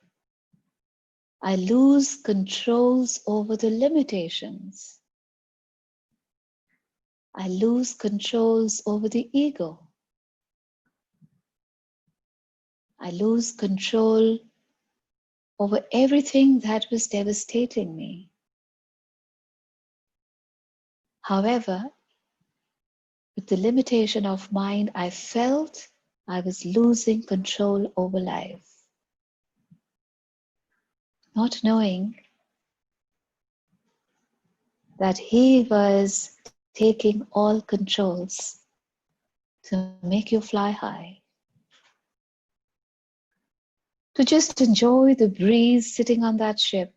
I lose controls over the limitations. I lose controls over the ego. I lose control over everything that was devastating me. However, with the limitation of mind, I felt I was losing control over life. Not knowing that he was taking all controls to make you fly high, to just enjoy the breeze sitting on that ship,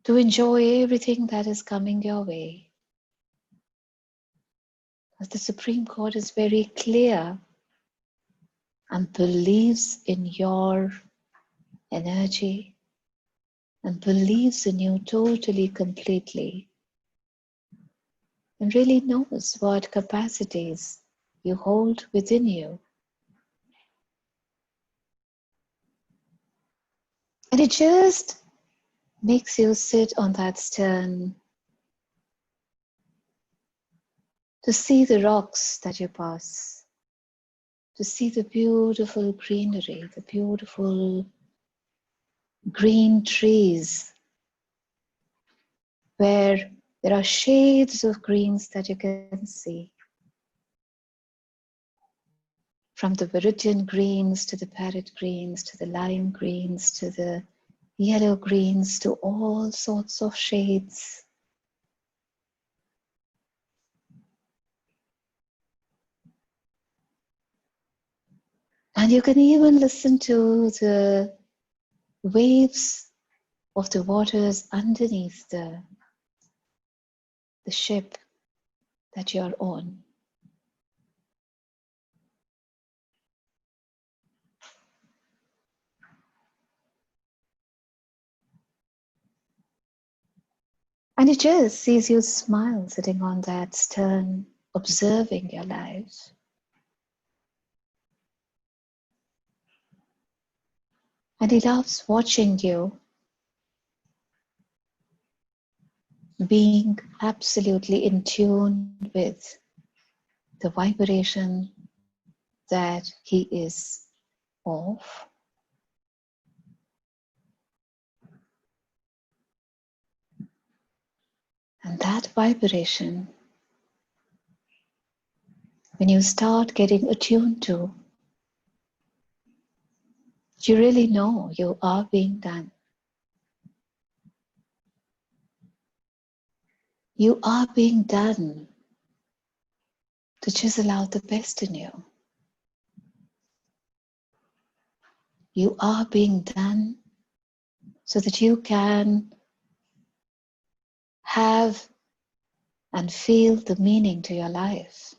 to enjoy everything that is coming your way. As the Supreme Court is very clear and believes in your energy and believes in you totally, completely, and really knows what capacities you hold within you. And it just makes you sit on that stern to see the rocks that you pass, to see the beautiful greenery, the beautiful green trees, where there are shades of greens that you can see. From the viridian greens to the parrot greens to the lime greens to the yellow greens to all sorts of shades. And you can even listen to the waves of the waters underneath the ship that you're on. And it just sees you smile sitting on that stern, observing your life. And he loves watching you being absolutely in tune with the vibration that he is of. And that vibration, when you start getting attuned to, you really know you are being done. You are being done to chisel out the best in you. You are being done so that you can have and feel the meaning to your life.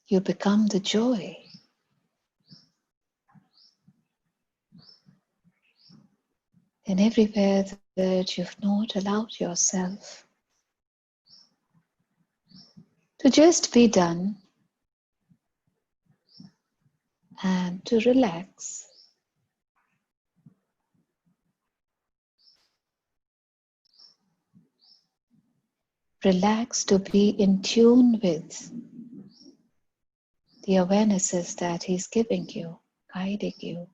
You become the joy. And everywhere that you've not allowed yourself to just be done, and to relax. Relax to be in tune with the awarenesses that He's giving you, guiding you.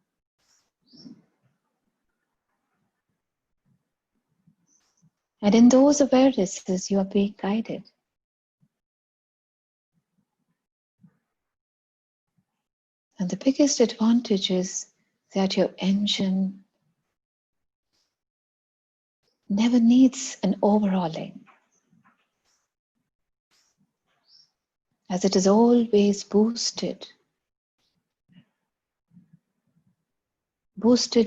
And in those awarenesses, you are being guided. And the biggest advantage is that your engine never needs an overhauling, as it is always boosted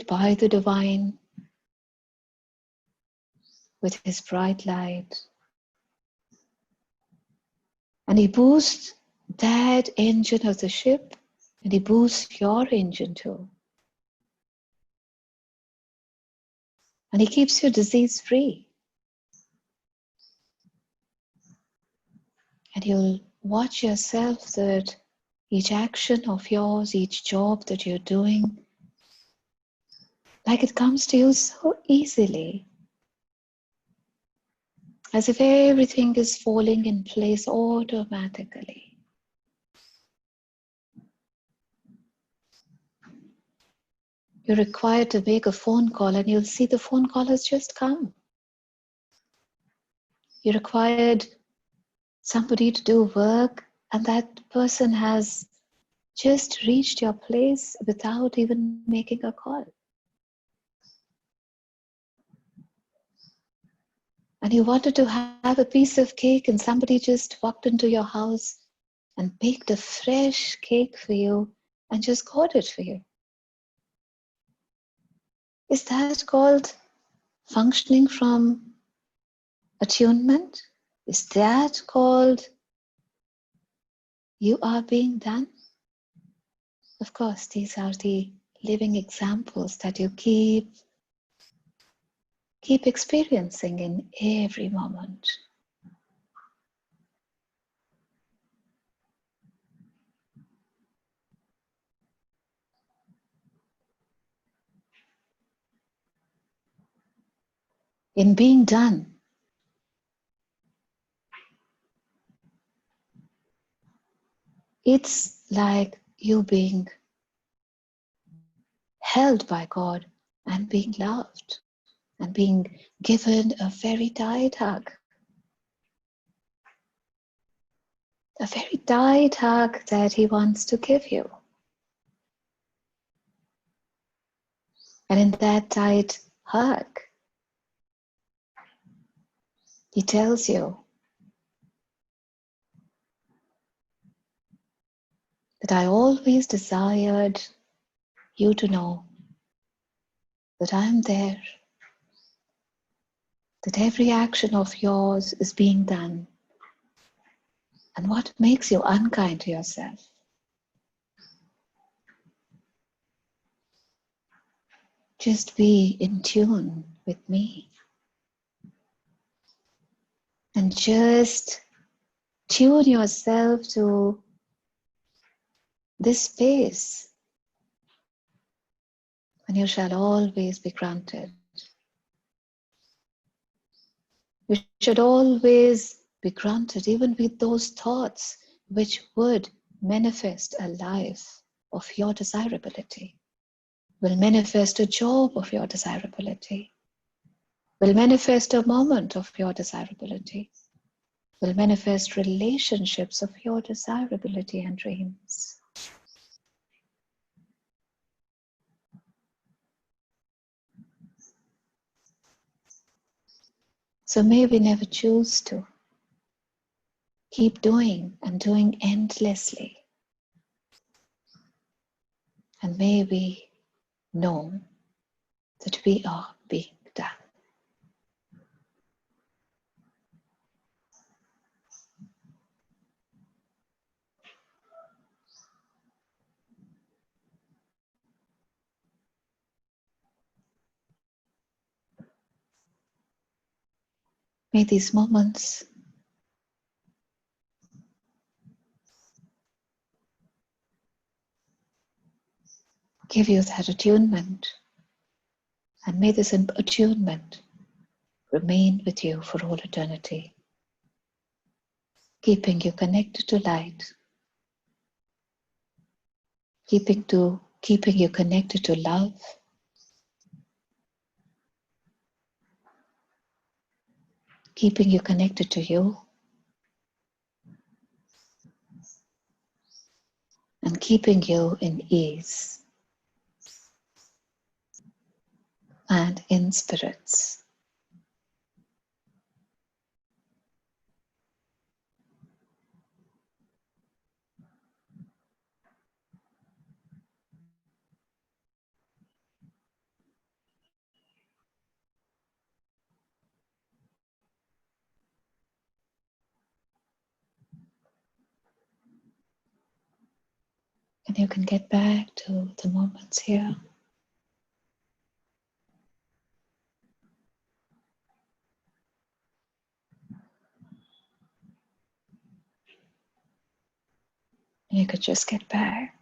by the divine with His bright light. And He boosts that engine of the ship, and He boosts your engine too. And He keeps you disease free. And you'll watch yourself that each action of yours, each job that you're doing, like it comes to you so easily, as if everything is falling in place automatically. You're required to make a phone call and you'll see the phone call has just come. You required somebody to do work and that person has just reached your place without even making a call. And you wanted to have a piece of cake and somebody just walked into your house and baked a fresh cake for you and just got it for you. Is that called functioning from attunement? Is that called you are being done? Of course, these are the living examples that you keep experiencing in every moment. In being done, it's like you being held by God and being loved and being given a very tight hug. A very tight hug that He wants to give you. And in that tight hug, He tells you that I always desired you to know that I am there, that every action of yours is being done. And what makes you unkind to yourself? Just be in tune with me. And just tune yourself to this space, and you shall always be granted. You should always be granted, even with those thoughts which would manifest a life of your desirability, will manifest a job of your desirability, will manifest a moment of your desirability, will manifest relationships of your desirability and dreams. So may we never choose to keep doing and doing endlessly. And may we know that we are being done. May these moments give you that attunement. And may this attunement remain with you for all eternity, keeping you connected to light, keeping you connected to love, keeping you connected to you, and keeping you in ease and in spirits. And you can get back to the moments here. And you could just get back.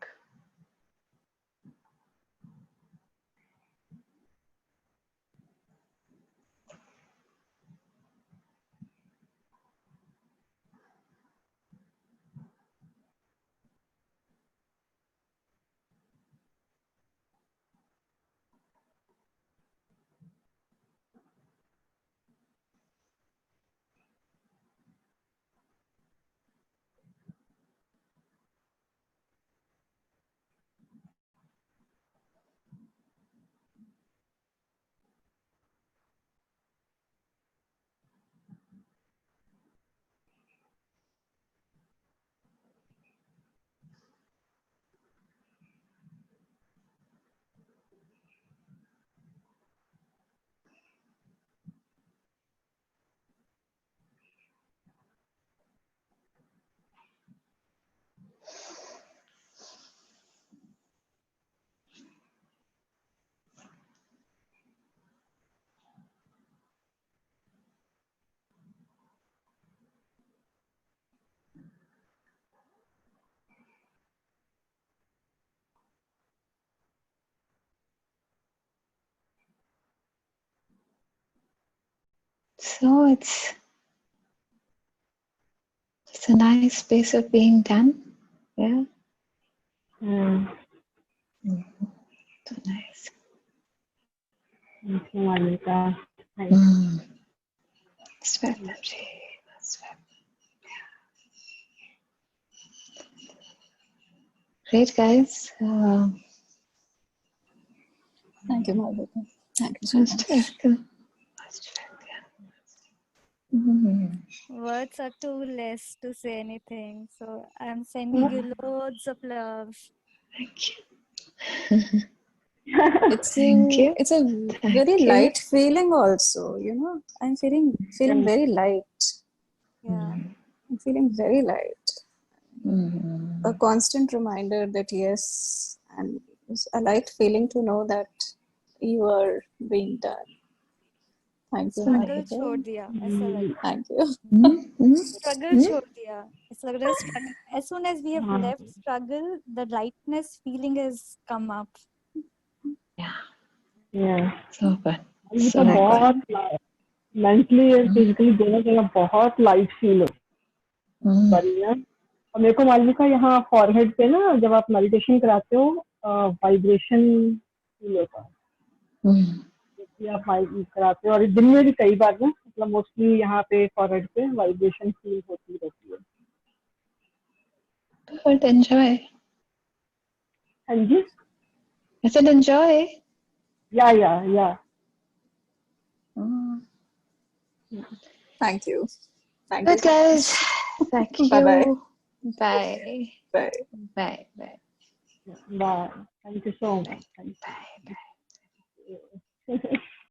So it's a nice space of being done. Yeah. So nice. Thank you, Malvika. Swell, lovely. Swell. Great, guys. Thank you, Malvika. Thank you so Most much. welcome. Most welcome. Words are too less to say anything. So I'm sending you loads of love. Thank you. It's Thank you. it's a very Thank you. light feeling also, you know. I'm feeling very light. Yeah. I'm feeling very light. Mm. A constant reminder that yes, and it's a light feeling to know that you are being done. Thank you, Struggle Malvika. छोड़ दिया ऐसा लग Thank you. struggle छोड़ दिया it's like the struggle as soon as we have left struggle the lightness feeling has come up. Yeah. So good. ये So तो good. बहुत mentally और फिजिकली दोनों जगह बहुत लाइट फील हो रही है। और मेरे को मालविका यहाँ फॉरहेड पे ना जब आप मेडिटेशन कराते हो वाइब्रेशन फील होता है जबकि आप कराते हो और दिन में भी कई बार ना मतलब मोस्टली यहाँ पे फॉरहेड पे वाइब्रेशन फील होती रहती है। Good. Enjoy. हाँ जी I said enjoy. या Thank you. Thank Good, you so guys. much. Thank you. Bye-bye. Bye. Bye. Bye. Bye. Bye thank you so much. Bye. Bye.